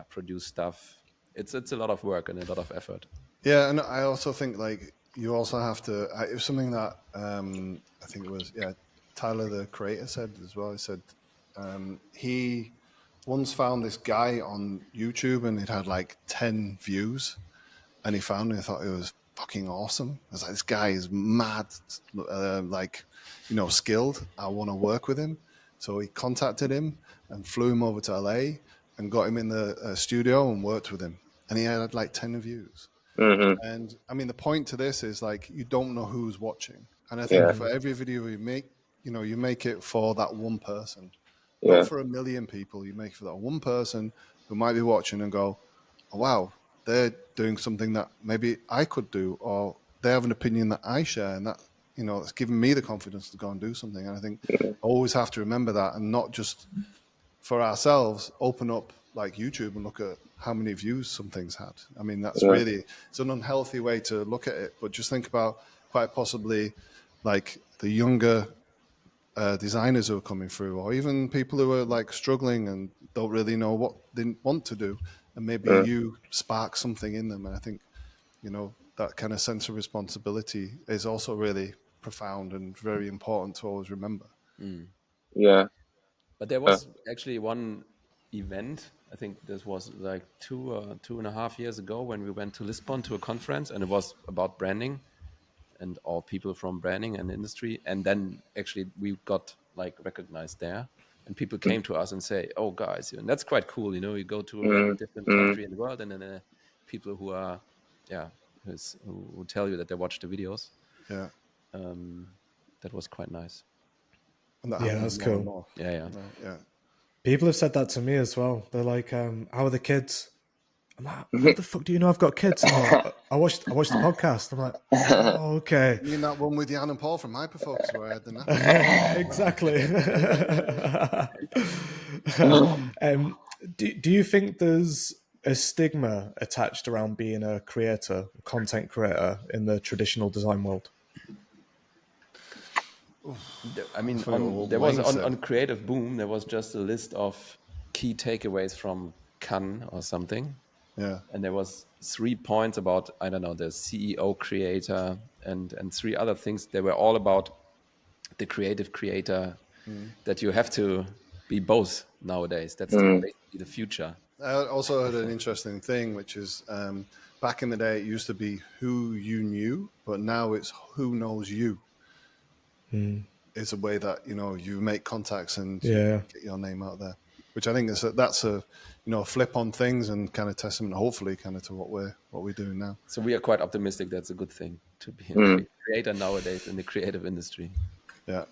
produce stuff. It's a lot of work and a lot of effort. Yeah, and I also think like you also have to. It was something that I think it was Tyler the creator said as well. He said he once found this guy on YouTube, and it had like 10 views. And he found me. I thought it was fucking awesome. I was like, this guy is mad, skilled. I want to work with him. So he contacted him and flew him over to LA and got him in the studio and worked with him. And he had like 10 views. Mm-hmm. And I mean, the point to this is like, you don't know who's watching. And I think for every video you make, you make it for that one person, not for a million people. You make it for that one person who might be watching and go, oh, wow, they're doing something that maybe I could do, or they have an opinion that I share, and that, it's given me the confidence to go and do something. And I think always have to remember that, and not just for ourselves, open up like YouTube and look at how many views something's had. I mean, that's really, it's an unhealthy way to look at it, but just think about quite possibly like the younger designers who are coming through, or even people who are like struggling and don't really know what they want to do. And maybe you spark something in them. And I think, that kind of sense of responsibility is also really profound and very important to always remember. Yeah. But there was actually one event, I think this was like 2.5 years ago, when we went to Lisbon to a conference, and it was about branding and all people from branding and industry. And then actually we got like recognized there. And people came to us and say, "Oh, guys," and that's quite cool. You go to a very different country in the world, and then people who are, who tell you that they watch the videos. Yeah, that was quite nice. And that's cool. Yeah. People have said that to me as well. They're like, "How are the kids?" I'm like, "How the fuck do you know I've got kids?" Like, I watched the podcast. I'm like, "Oh, okay." You mean that one with Jan and Paul from Hyperfocus where I had the nap? Exactly. Do you think there's a stigma attached around being a creator, a content creator in the traditional design world? I mean, on Creative Boom, there was just a list of key takeaways from Cannes or something. Yeah. And there was 3 points about, I don't know, the CEO creator and 3 other things. They were all about the creative creator, that you have to be both nowadays. That's basically the future. I also heard an interesting thing, which is back in the day, it used to be who you knew, but now it's who knows you. It's a way that, you make contacts and get your name out there, which I think that's a flip on things and kind of testament, hopefully, kind of to what we're doing now. So we are quite optimistic. That's a good thing to be a creator nowadays in the creative industry. Yeah.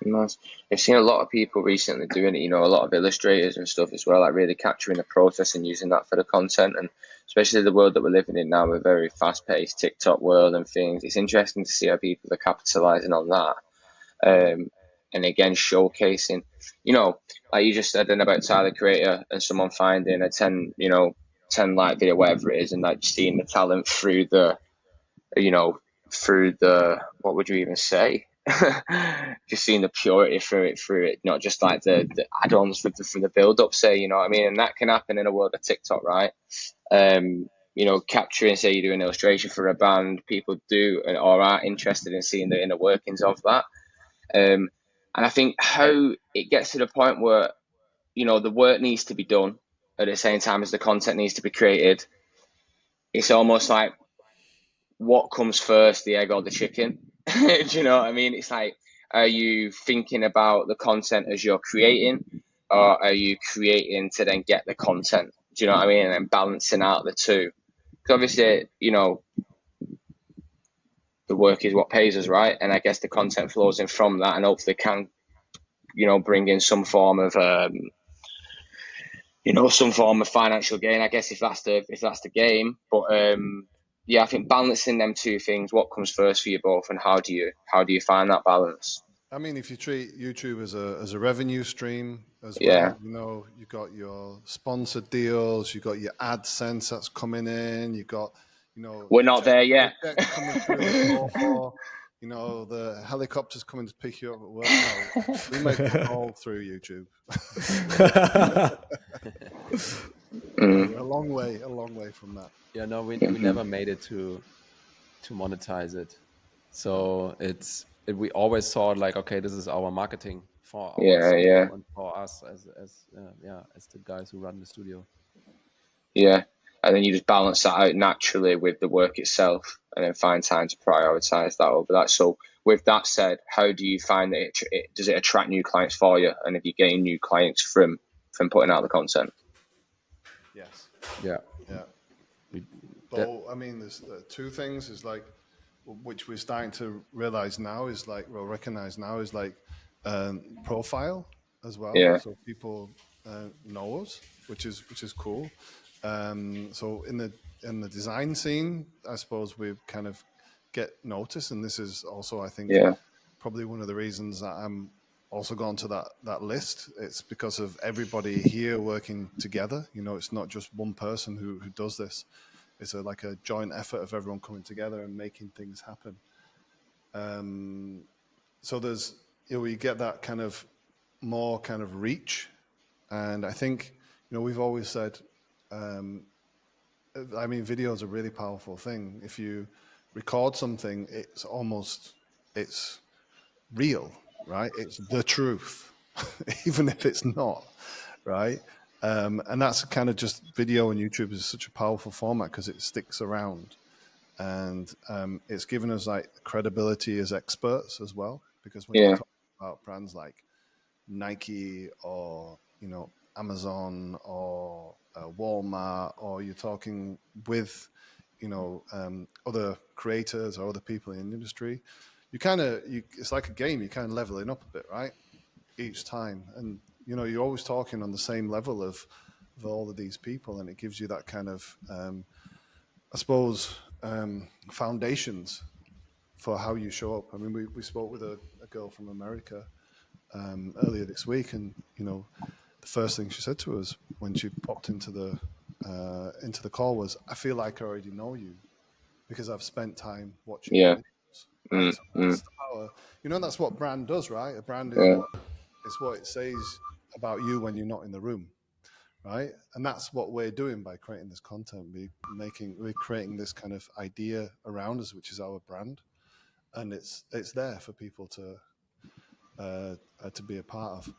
Nice. I've seen a lot of people recently doing it, a lot of illustrators and stuff as well, like really capturing the process and using that for the content. And especially the world that we're living in now, a very fast-paced TikTok world and things. It's interesting to see how people are capitalizing on that. And again, showcasing, like you just said then about Tyler Creator and someone finding a 10 like video, whatever it is, and like seeing the talent through the, what would you even say? Just seeing the purity through it, not just like the add-ons for the build-up, say, you know what I mean? And that can happen in a world of TikTok, right? Capturing, say you do an illustration for a band, people do or are interested in seeing the inner workings of that. And I think how it gets to the point where, the work needs to be done at the same time as the content needs to be created. It's almost like, what comes first, the egg or the chicken? Do you know what I mean? It's like, are you thinking about the content as you're creating, or are you creating to then get the content? Do you know what I mean? And then balancing out the two. Because obviously, the work is what pays us, right? And I guess the content flows in from that, and hopefully can, bring in some form of, some form of financial gain, I guess, if that's the game. But I think balancing them two things, what comes first for you both, and how do you find that balance? I mean, if you treat YouTube as a revenue stream as well, you've got your sponsored deals, you've got your AdSense that's coming in, you've got, we're not there yet. Coming through the helicopters coming to pick you up at work. No, we make it all through YouTube. We're a long way from that. Yeah, no, we never made it to monetize it. So we always saw like, okay, this is our marketing for our studio and for us as the guys who run the studio. Yeah, and then you just balance that out naturally with the work itself, and then find time to prioritize that over that. So, with that said, how do you find that does it attract new clients for you, and if you gain new clients from putting out the content? Yes. Yeah. But I mean, there's two things. Is like, which we're starting to realize now is like, well, recognize now is like profile as well. Yeah. So people know us, which is cool. So in the design scene, I suppose we kind of get noticed, and this is also, I think, probably one of the reasons that I'm also gone to that list. It's because of everybody here working together. You know, it's not just one person who does this. It's like a joint effort of everyone coming together and making things happen. So there's, we get that kind of more kind of reach, and I think, we've always said, I mean, video is a really powerful thing. If you record something, it's real, right? It's the truth, even if it's not, right? And that's kind of just video, and YouTube is such a powerful format because it sticks around, and it's given us like credibility as experts as well. Because when you talk about brands like Nike or Amazon or Walmart, or you're talking with other creators or other people in the industry, it's like a game. You're kind of leveling up a bit, right, each time, and you're always talking on the same level of all of these people, and it gives you that kind of I suppose foundations for how you show up. I mean, we spoke with a girl from America earlier this week, and the first thing she said to us when she popped into the call was, "I feel like I already know you because I've spent time watching your videos." Right? So that's the power. That's what brand does, right? A brand is what it says about you when you're not in the room, right? And that's what we're doing by creating this content. We're creating this kind of idea around us, which is our brand, and it's there for people to be a part of.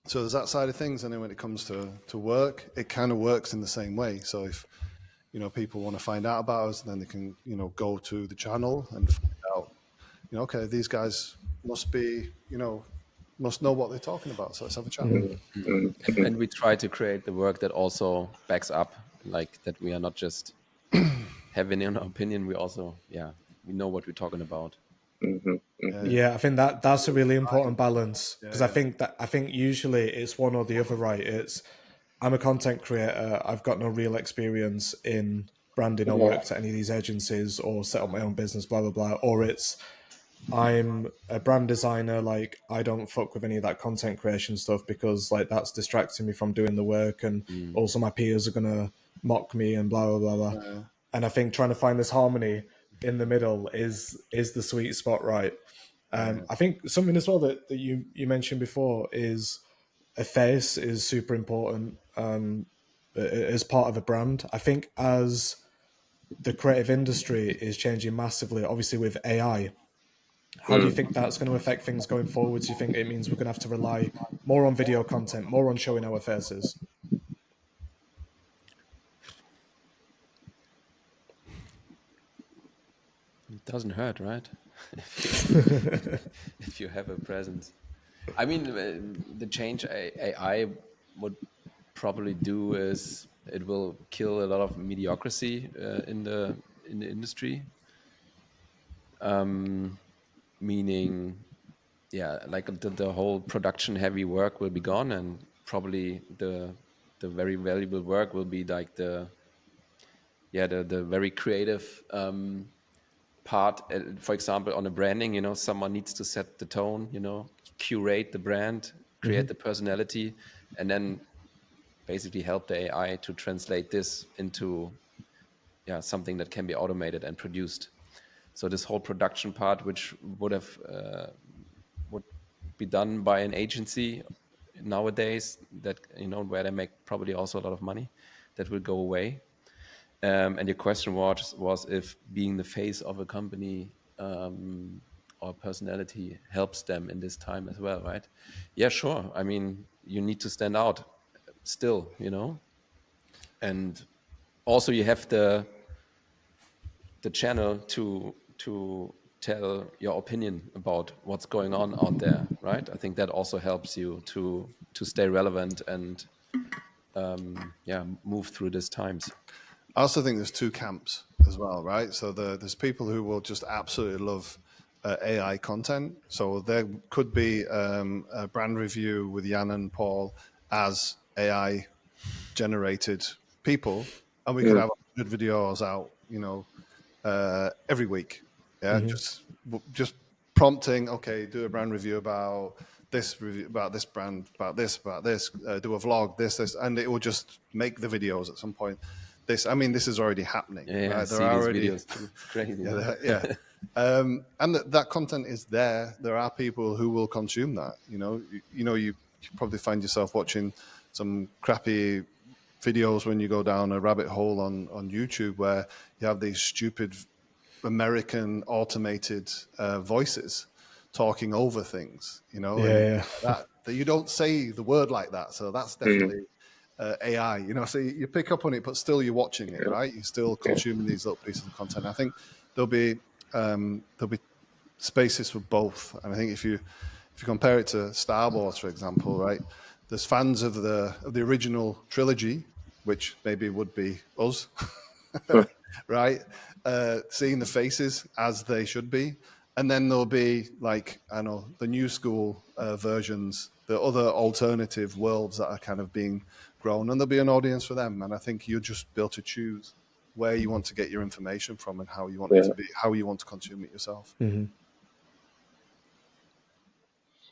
So there's that side of things, and then when it comes to work, it kind of works in the same way. So if people want to find out about us, then they can go to the channel and find out, okay, these guys must know what they're talking about. So let's have a chat. And we try to create the work that also backs up, like that we are not just having an opinion. We also, we know what we're talking about. Yeah, I think that's a really important balance, because I think usually it's one or the other, right? It's, I'm a content creator, I've got no real experience in branding or worked at any of these agencies or set up my own business, blah blah blah, or it's, I'm a brand designer, like I don't fuck with any of that content creation stuff because like that's distracting me from doing the work, and also my peers are gonna mock me and blah blah blah blah. And I think trying to find this harmony in the middle is the sweet spot, right? I think something as well that you mentioned before is a face is super important as part of a brand. I think as the creative industry is changing massively, obviously with AI, how do you think that's going to affect things going forward? Do you think it means we're going to have to rely more on video content, more on showing our faces? It doesn't hurt, right? If you have a presence. I mean, the change AI would probably do is it will kill a lot of mediocrity in the industry. Meaning, like the whole production heavy work will be gone, and probably the very valuable work will be like the very creative part. For example, on a branding, someone needs to set the tone, curate the brand, create the personality, and then basically help the AI to translate this into something that can be automated and produced. So this whole production part, which would be done by an agency nowadays, that where they make probably also a lot of money, that will go away. And your question was if being the face of a company our personality helps them in this time as well, right? Yeah, sure. I mean, you need to stand out still, you know, and also you have the channel to tell your opinion about what's going on out there, right? I think that also helps you to stay relevant and move through these times. I also think there's two camps as well, right? So there's people who will just absolutely love AI content. So there could be a brand review with Jan and Paul as AI generated people, and we could have 100 videos out, you know, every week. Yeah, just prompting. Okay, do a brand review about this brand, about this, do a vlog, this, and it will just make the videos at some point. This is already happening. Yeah, right? There are already videos too. It's crazy. Yeah. And that content is there. There are people who will consume that. You probably find yourself watching some crappy videos when you go down a rabbit hole on YouTube where you have these stupid American automated voices talking over things, that you don't say the word like that. So that's definitely AI, so you pick up on it, but still you're watching it, right? You're still consuming these little pieces of content. I think there'll be spaces for both. And I think if you compare it to Star Wars, for example, right? There's fans of the original trilogy, which maybe would be us, right? Seeing the faces as they should be. And then there'll be the new school versions, the other alternative worlds that are kind of being grown, and there'll be an audience for them. And I think you'll just be able to choose where you want to get your information from and how you want it to be, how you want to consume it yourself. Mm-hmm.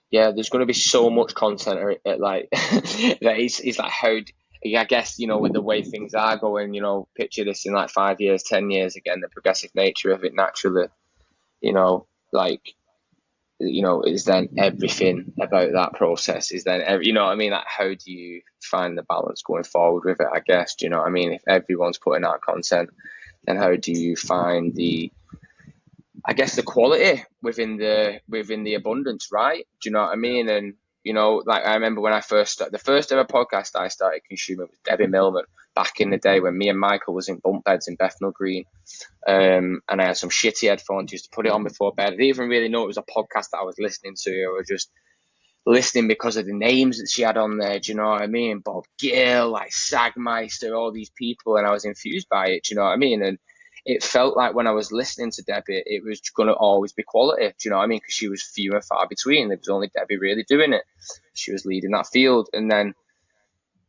Yeah, there's going to be so much content that it's like how. I guess, with the way things are going, picture this in 5 years, 10 years, again, the progressive nature of it naturally, is then everything about that process is then, how do you find the balance going forward with it, I guess, if everyone's putting out content, then how do you find the quality within the abundance, right? Do you know what I mean? And, I remember when I the first ever podcast I started consuming was Debbie Millman back in the day when me and Michael was in bunk beds in Bethnal Green. And I had some shitty headphones, used to put it on before bed. I didn't even really know it was a podcast that I was listening to. I was just listening because of the names that she had on there. Do you know what I mean? Bob Gill, Sagmeister, all these people. And I was infused by it. Do you know what I mean? And it felt like when I was listening to Debbie, it was going to always be quality. Do you know what I mean? Because she was few and far between. There was only Debbie really doing it. She was leading that field. And then,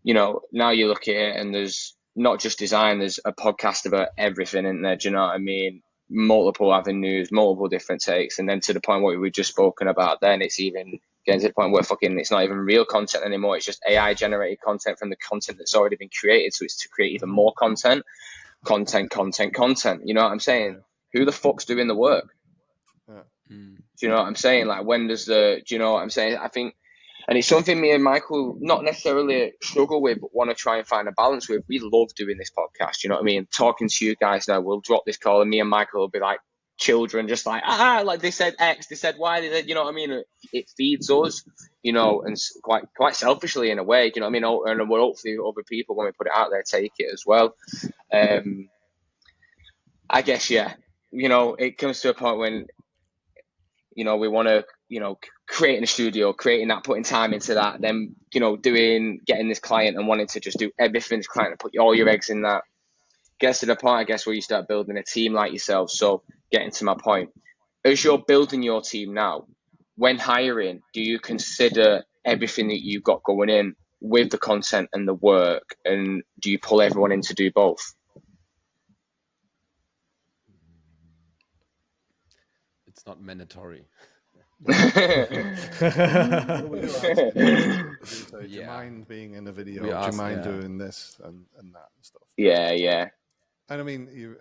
now you look at it and there's not just design, there's a podcast about everything in there. Do you know what I mean? Multiple avenues, multiple different takes. And then to the point what we've just spoken about, then it's even getting to the point where it's not even real content anymore. It's just AI generated content from the content that's already been created. So it's to create even more content. You know what I'm saying? Who the fuck's doing the work? Do you know what I'm saying? When does do you know what I'm saying? I think, and it's something me and Michael not necessarily struggle with, but want to try and find a balance with. We love doing this podcast. You know what I mean? Talking to you guys now, we'll drop this call and me and Michael will be like children, just they said X, they said Y, you know what I mean? It feeds us, and quite selfishly in a way, you know what I mean? And we'll hopefully other people, when we put it out there, take it as well. I guess, yeah, it comes to a point when, we want to, creating a studio, creating that, putting time into that, then, getting this client and wanting to just do everything this client and put all your eggs in that. Gets to the point, I guess, where you start building a team like yourself. So getting to my point, as you're building your team now, when hiring, do you consider everything that you've got going in with the content and the work, and do you pull everyone in to do both? It's not mandatory. Do you mind being in a video? Do you mind doing this and that and stuff? Yeah. And I mean,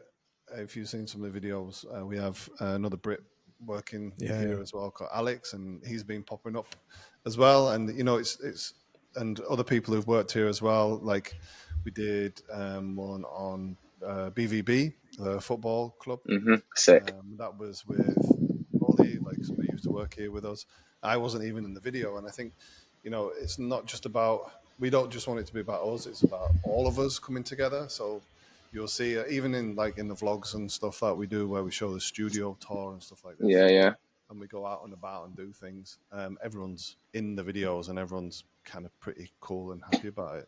if you've seen some of the videos, we have another Brit working here as well called Alex, and he's been popping up as well. And it's and other people who've worked here as well. Like we did one on BVB, the football club. Sick. That was with all Andy, like somebody used to work here with us. I wasn't even in the video, and I think, it's not just about. We don't just want it to be about us. It's about all of us coming together. So you'll see, even in the vlogs and stuff that we do, where we show the studio tour and stuff like this. Yeah. And we go out and about and do things. Everyone's in the videos, and everyone's kind of pretty cool and happy about it.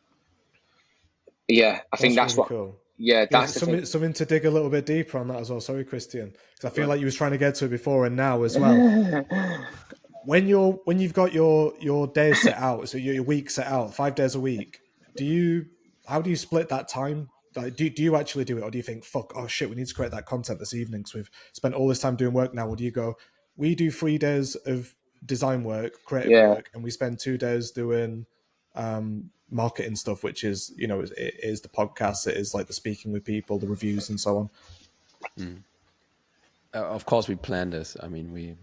Yeah, I think that's really what. Cool. Yeah, that's something to dig a little bit deeper on that as well. Sorry, Christian, because I feel like you was trying to get to it before and now as well. when you've got your days set out, so your week set out, 5 days a week, how do you split that time? Like, do you actually do it, or do you think, oh shit, we need to create that content this evening because we've spent all this time doing work now? Or do you go, we do 3 days of design work, creative work, and we spend 2 days doing marketing stuff, which is, it is the podcast, it is like the speaking with people, the reviews and so on? Of course we planned this. I mean,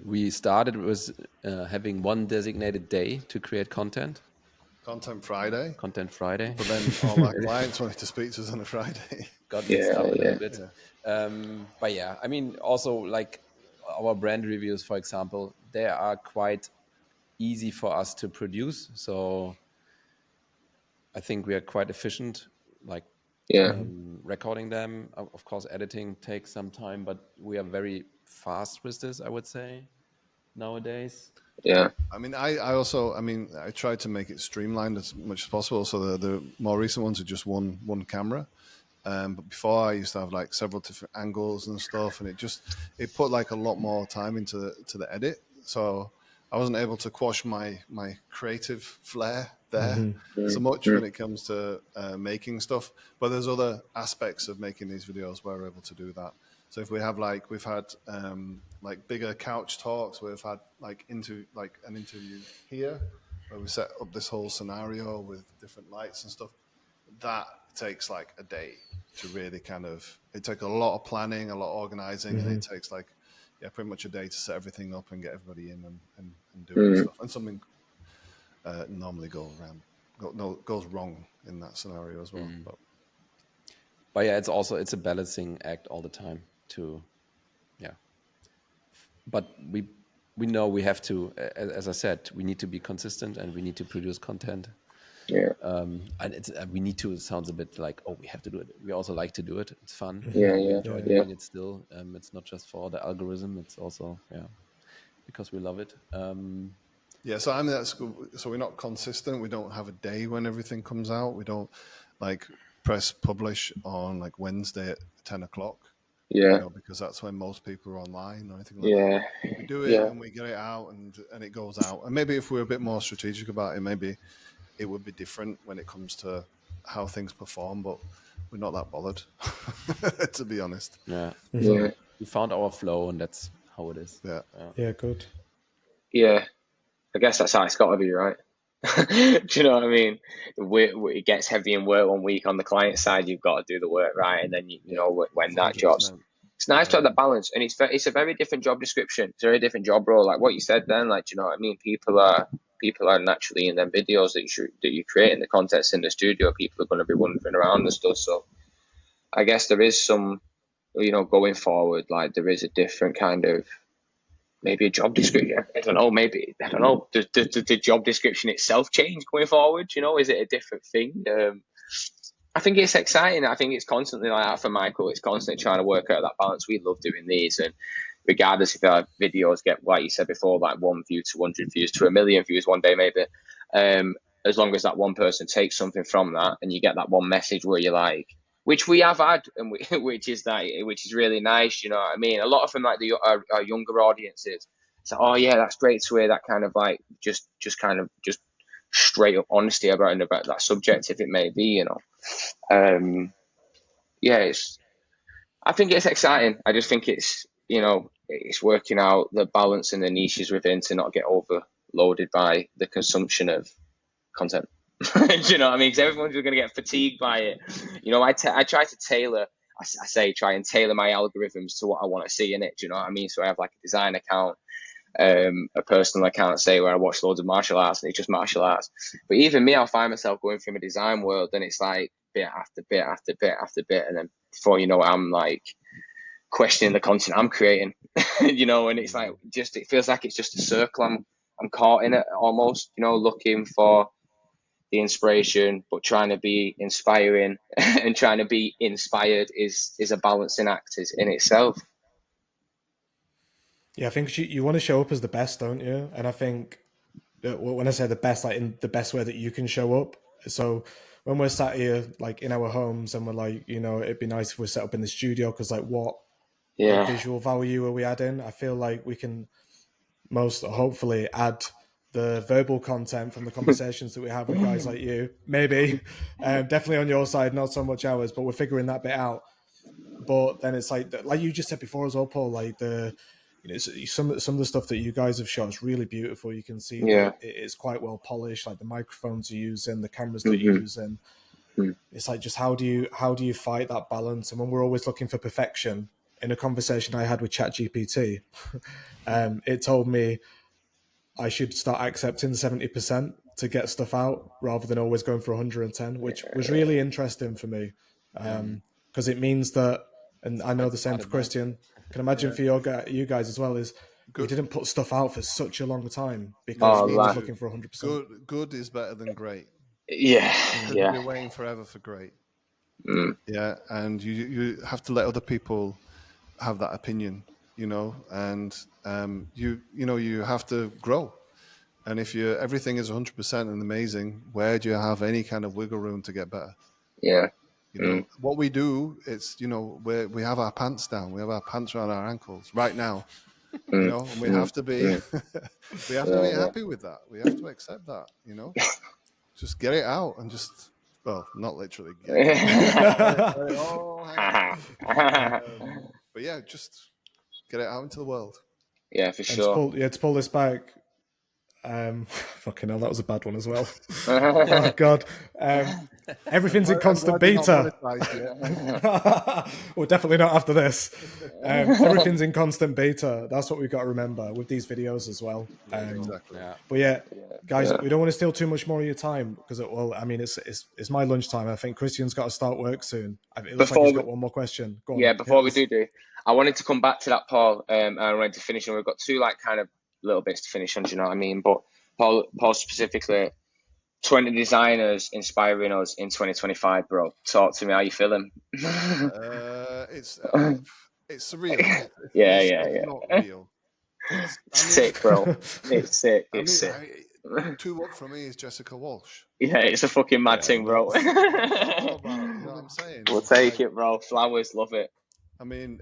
we started with having one designated day to create content. Content Friday. But then all my clients wanted to speak to us on a Friday. Got mixed up a little bit. But yeah, I mean, also like our brand reviews, for example, they are quite easy for us to produce. So I think we are quite efficient, like recording them. Of course, editing takes some time, but we are very fast with this, I would say, nowadays. Yeah. I mean, I try to make it streamlined as much as possible. So the more recent ones are just one camera. But before I used to have like several different angles and stuff, and it put like a lot more time into the edit. So I wasn't able to quash my creative flair there so much when it comes to making stuff. But there's other aspects of making these videos where we're able to do that. So if we've had bigger couch talks, we've had an interview here where we set up this whole scenario with different lights and stuff. That takes like a day to really it takes a lot of planning, a lot of organizing, and it takes pretty much a day to set everything up and get everybody in and do stuff. And something normally goes wrong in that scenario as well. But yeah, it's a balancing act all the time but we know we have to, as I said, we need to be consistent and we need to produce content. And we need to. It sounds a bit like, we have to do it. We also like to do it. It's fun. We enjoy doing it still. It's not just for the algorithm. It's also because we love it. So I mean so we're not consistent. We don't have a day when everything comes out. We don't press publish on Wednesday at 10 o'clock. Because that's when most people are online or anything like that. We do it and we get it out and it goes out. And maybe if we're a bit more strategic about it, maybe it would be different when it comes to how things perform, but we're not that bothered, to be honest. We found our flow, and that's how it is. Good. I guess that's how it's got to be, right? Do you know what I mean? It gets heavy in work 1 week on the client side. You've got to do the work right, and then you know when that job's. It's nice to have that balance, and it's a very different job description. It's a very different job role, like what you said then. Like, do you know what I mean? People are naturally in them videos that you create in the context in the studio. People are going to be wandering around and stuff. So I guess there is some, going forward, like there is a different kind of. Maybe a job description. I don't know. Does the job description itself change going forward? Is it a different thing? I think it's exciting. I think it's constantly like that for Michael. It's constantly trying to work out that balance. We love doing these, and regardless if our videos get, like you said before, like 1 view to 100 views to 1 million views one day, maybe. As long as that one person takes something from that, and you get that one message where you're like. Which we have had, and which is really nice. You know what I mean? A lot of them, like our younger audiences, it's like, oh yeah, that's great to hear that kind of like just straight up honesty about that subject, if it may be. I think it's exciting. I just think it's it's working out the balance and the niches within to not get overloaded by the consumption of content. Do you know what I mean? Because everyone's going to get fatigued by it. I try to tailor. Try and tailor my algorithms to what I want to see in it. Do you know what I mean? So I have like a design account, a personal account, say, where I watch loads of martial arts, and it's just martial arts. But even me, I'll find myself going through a design world, and it's like bit after bit after bit after bit, and then before you know it, I'm like questioning the content I'm creating, you know, and it's like it feels like it's just a circle I'm caught in it almost, you know, looking for the inspiration, but trying to be inspiring and trying to be inspired is a balancing act in itself. Yeah, I think you want to show up as the best, don't you? And I think that when I say the best, like in the best way that you can show up. So when we're sat here, like in our homes, and we're like, you know, it'd be nice if we're set up in the studio, because like what like, visual value are we adding? I feel like we can most hopefully add the verbal content from the conversations that we have with guys like you. Maybe, definitely on your side, not so much ours, but we're figuring that bit out. But then it's like you just said before as well, Paul, like some of the stuff that you guys have shot is really beautiful. You can see that it's quite well polished, like the microphones you're using, the cameras that you're using. It's like, just how do you fight that balance? And when we're always looking for perfection, in a conversation I had with ChatGPT, it told me I should start accepting 70% to get stuff out rather than always going for 110, which was really interesting for me, because it means that, and I know the same for Christian, can imagine for you guys as well, is we didn't put stuff out for such a long time because we were looking for 100%. Good is better than great. Yeah. We're waiting forever for great. Yeah, and you have to let other people have that opinion, you know, and you have to grow. And if everything is 100% and amazing, where do you have any kind of wiggle room to get better? Yeah. You know, what we do, it's, you know, we have our pants down. We have our pants around our ankles right now, you know, and we have to be, we have to be happy with that. We have to accept that, you know, just get it out and just, well, not literally get it out. But yeah, just get it out into the world. Yeah, for sure. To pull this back, fucking hell, that was a bad one as well. Oh god, everything's in constant beta. Well, definitely not after this. Everything's in constant beta. That's what we've got to remember with these videos as well. Exactly. But yeah, guys, we don't want to steal too much more of your time because it's my lunchtime. I think Christian's got to start work soon. It looks like he's got one more question. Go on. Yeah, before we do, I wanted to come back to that, Paul. I wanted to finish, and we've got two like kind of little bits to finish on. Do you know what I mean? But Paul specifically, 20 designers inspiring us in 2025, bro. Talk to me. How you feeling? It's surreal. It's not real. Sick, bro. It's sick. It's sick. 2 up from me is Jessica Walsh. Yeah, it's a fucking mad thing, bro. You know what I'm saying? We'll take it, bro. Flowers, love it. I mean,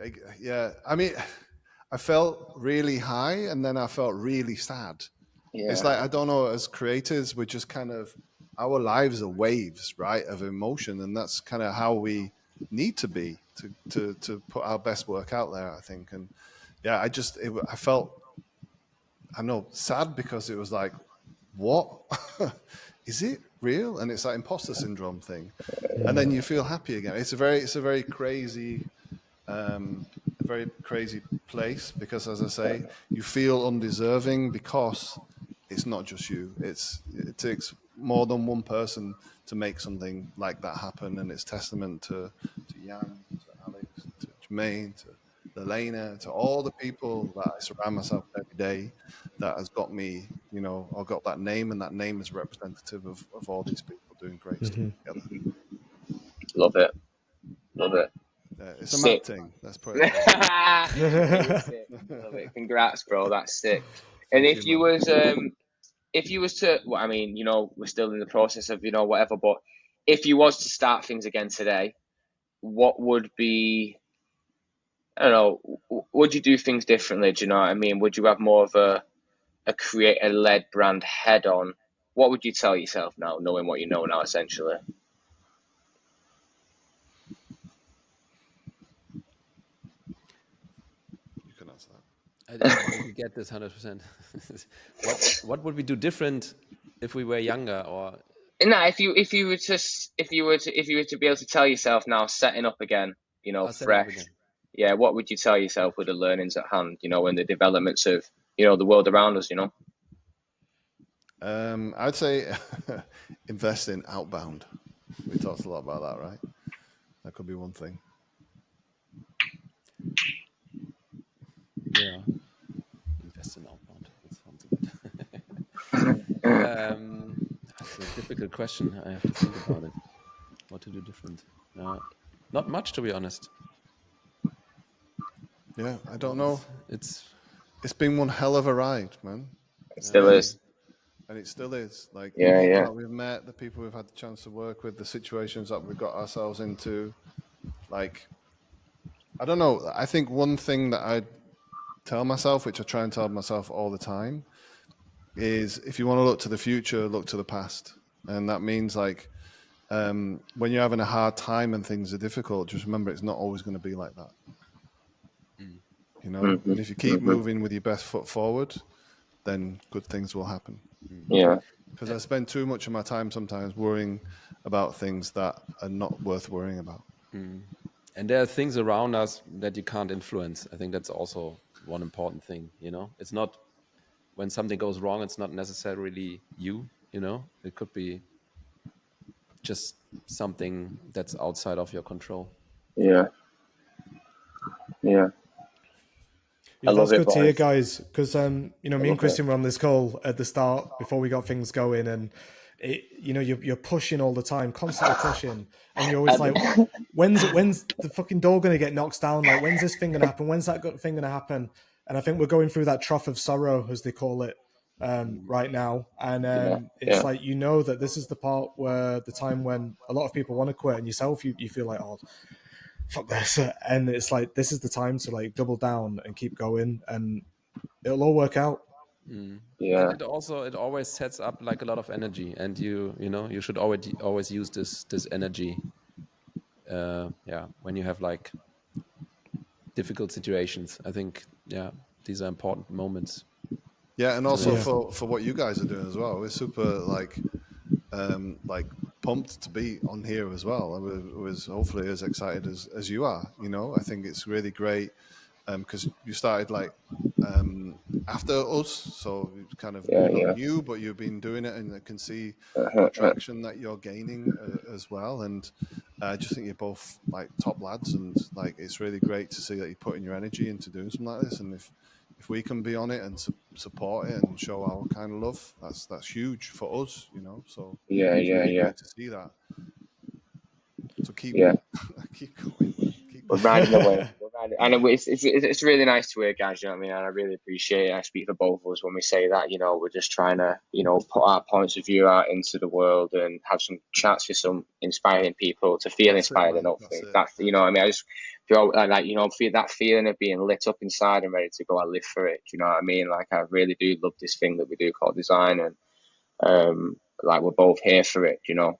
I felt really high and then I felt really sad. Yeah. It's like, I don't know, as creators, we're just kind of, our lives are waves, right, of emotion. And that's kind of how we need to be to put our best work out there, I think. And yeah, I felt, I know, sad because it was like, what? Is it real? And it's that imposter syndrome thing. And then you feel happy again. It's a very crazy, very crazy place because, as I say, you feel undeserving because it's not just you. It takes more than one person to make something like that happen, and it's testament to Jan, to Alex, to Jermaine, to Elena, to all the people that I surround myself with every day that has got me, you know, or got that name, and that name is representative of all these people doing great stuff together. Love it. It's a mad thing. Let's put it Love it. Congrats, bro. That's sick. And if you was to, well, I mean, you know, we're still in the process of, you know, whatever, but if you was to start things again today, what would be, I don't know, would you do things differently? Do you know what I mean? Would you have more of a creator-led brand head on? What would you tell yourself now, knowing what you know now, essentially? You can answer that. I didn't get this 100%. What would we do different if we were younger, or? No, if you were to be able to tell yourself now, setting up again, you know, fresh. Yeah, what would you tell yourself with the learnings at hand, you know, and the developments of, you know, the world around us, you know? I'd say invest in outbound. We talked a lot about that, right? That could be one thing. difficult question. I have to think about it. What to do different? Not much, to be honest. Yeah, I don't know. It's It's been one hell of a ride, man. It still is. And it still is. Like the Yeah, people yeah. that we've met, the people we've had the chance to work with, the situations that we've got ourselves into. Like, I don't know. I think one thing that I tell myself, which I try and tell myself all the time, is if you want to look to the future, look to the past. And that means like when you're having a hard time and things are difficult, just remember it's not always going to be like that. You know, and if you keep moving with your best foot forward, then good things will happen. Yeah. Because I spend too much of my time sometimes worrying about things that are not worth worrying about. And there are things around us that you can't influence. I think that's also one important thing, you know. It's not when something goes wrong, it's not necessarily you, you know. It could be just something that's outside of your control. Yeah. Yeah. Yeah, I that's love it, good to hear, boys. guys. Because you know, me and Christian were on this call at the start before we got things going, and you know, you're pushing all the time, constantly pushing, and you're always like, when's the fucking door gonna get knocked down? Like, when's this thing gonna happen? When's that thing gonna happen? And I think we're going through that trough of sorrow, as they call it, right now. And it's like, you know, that this is the part where the time when a lot of people want to quit, and yourself, you feel like, oh, fuck this, and it's like, this is the time to like double down and keep going, and it'll all work out. Yeah. And it always sets up like a lot of energy, and you know you should always use this energy when you have like difficult situations. I think these are important moments. Yeah, and also Yeah. for what you guys are doing as well. We're super like pumped to be on here as well. I was hopefully as excited as you are. You know, I think it's really great because you started like after us, so it's kind of you're not new, but you've been doing it, and I can see the traction that you're gaining as well. And I just think you're both like top lads, and like it's really great to see that you're putting your energy into doing something like this. And if we can be on it and support it and show our kind of love, that's huge for us, you know. So it's really great to see that. So keep keep going, man. Keep We're going. riding away. And it's really nice to hear, guys. You know what I mean? And I really appreciate it. I speak for both of us when we say that. You know, we're just trying to, you know, put our points of view out into the world and have some chats with some inspiring people to feel inspired. And hopefully, that's you know what I mean. I just feel like, you know, feel that feeling of being lit up inside and ready to go and live for it. You know what I mean? Like, I really do love this thing that we do called design, and like we're both here for it. You know.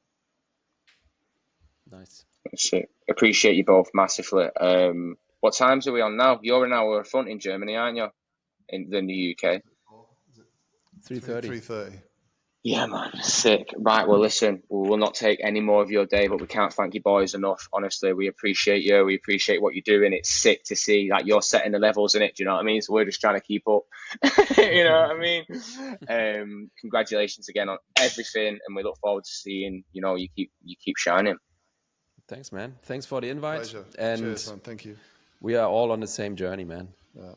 Nice. Shit. Appreciate you both massively. What times are we on now? You're an hour front in Germany, aren't you? In the UK. 3:30. 3:30. Yeah, man. Sick. Right, well, listen, we will not take any more of your day, but we can't thank you boys enough. Honestly, we appreciate you. We appreciate what you're doing. It's sick to see like you're setting the levels in it. Do you know what I mean? So we're just trying to keep up. You know what I mean? Congratulations again on everything, and we look forward to seeing, you know, you keep shining. Thanks, man. Thanks for the invite. Pleasure. And cheers, man. Thank you. we are all on the same journey, man. Yeah.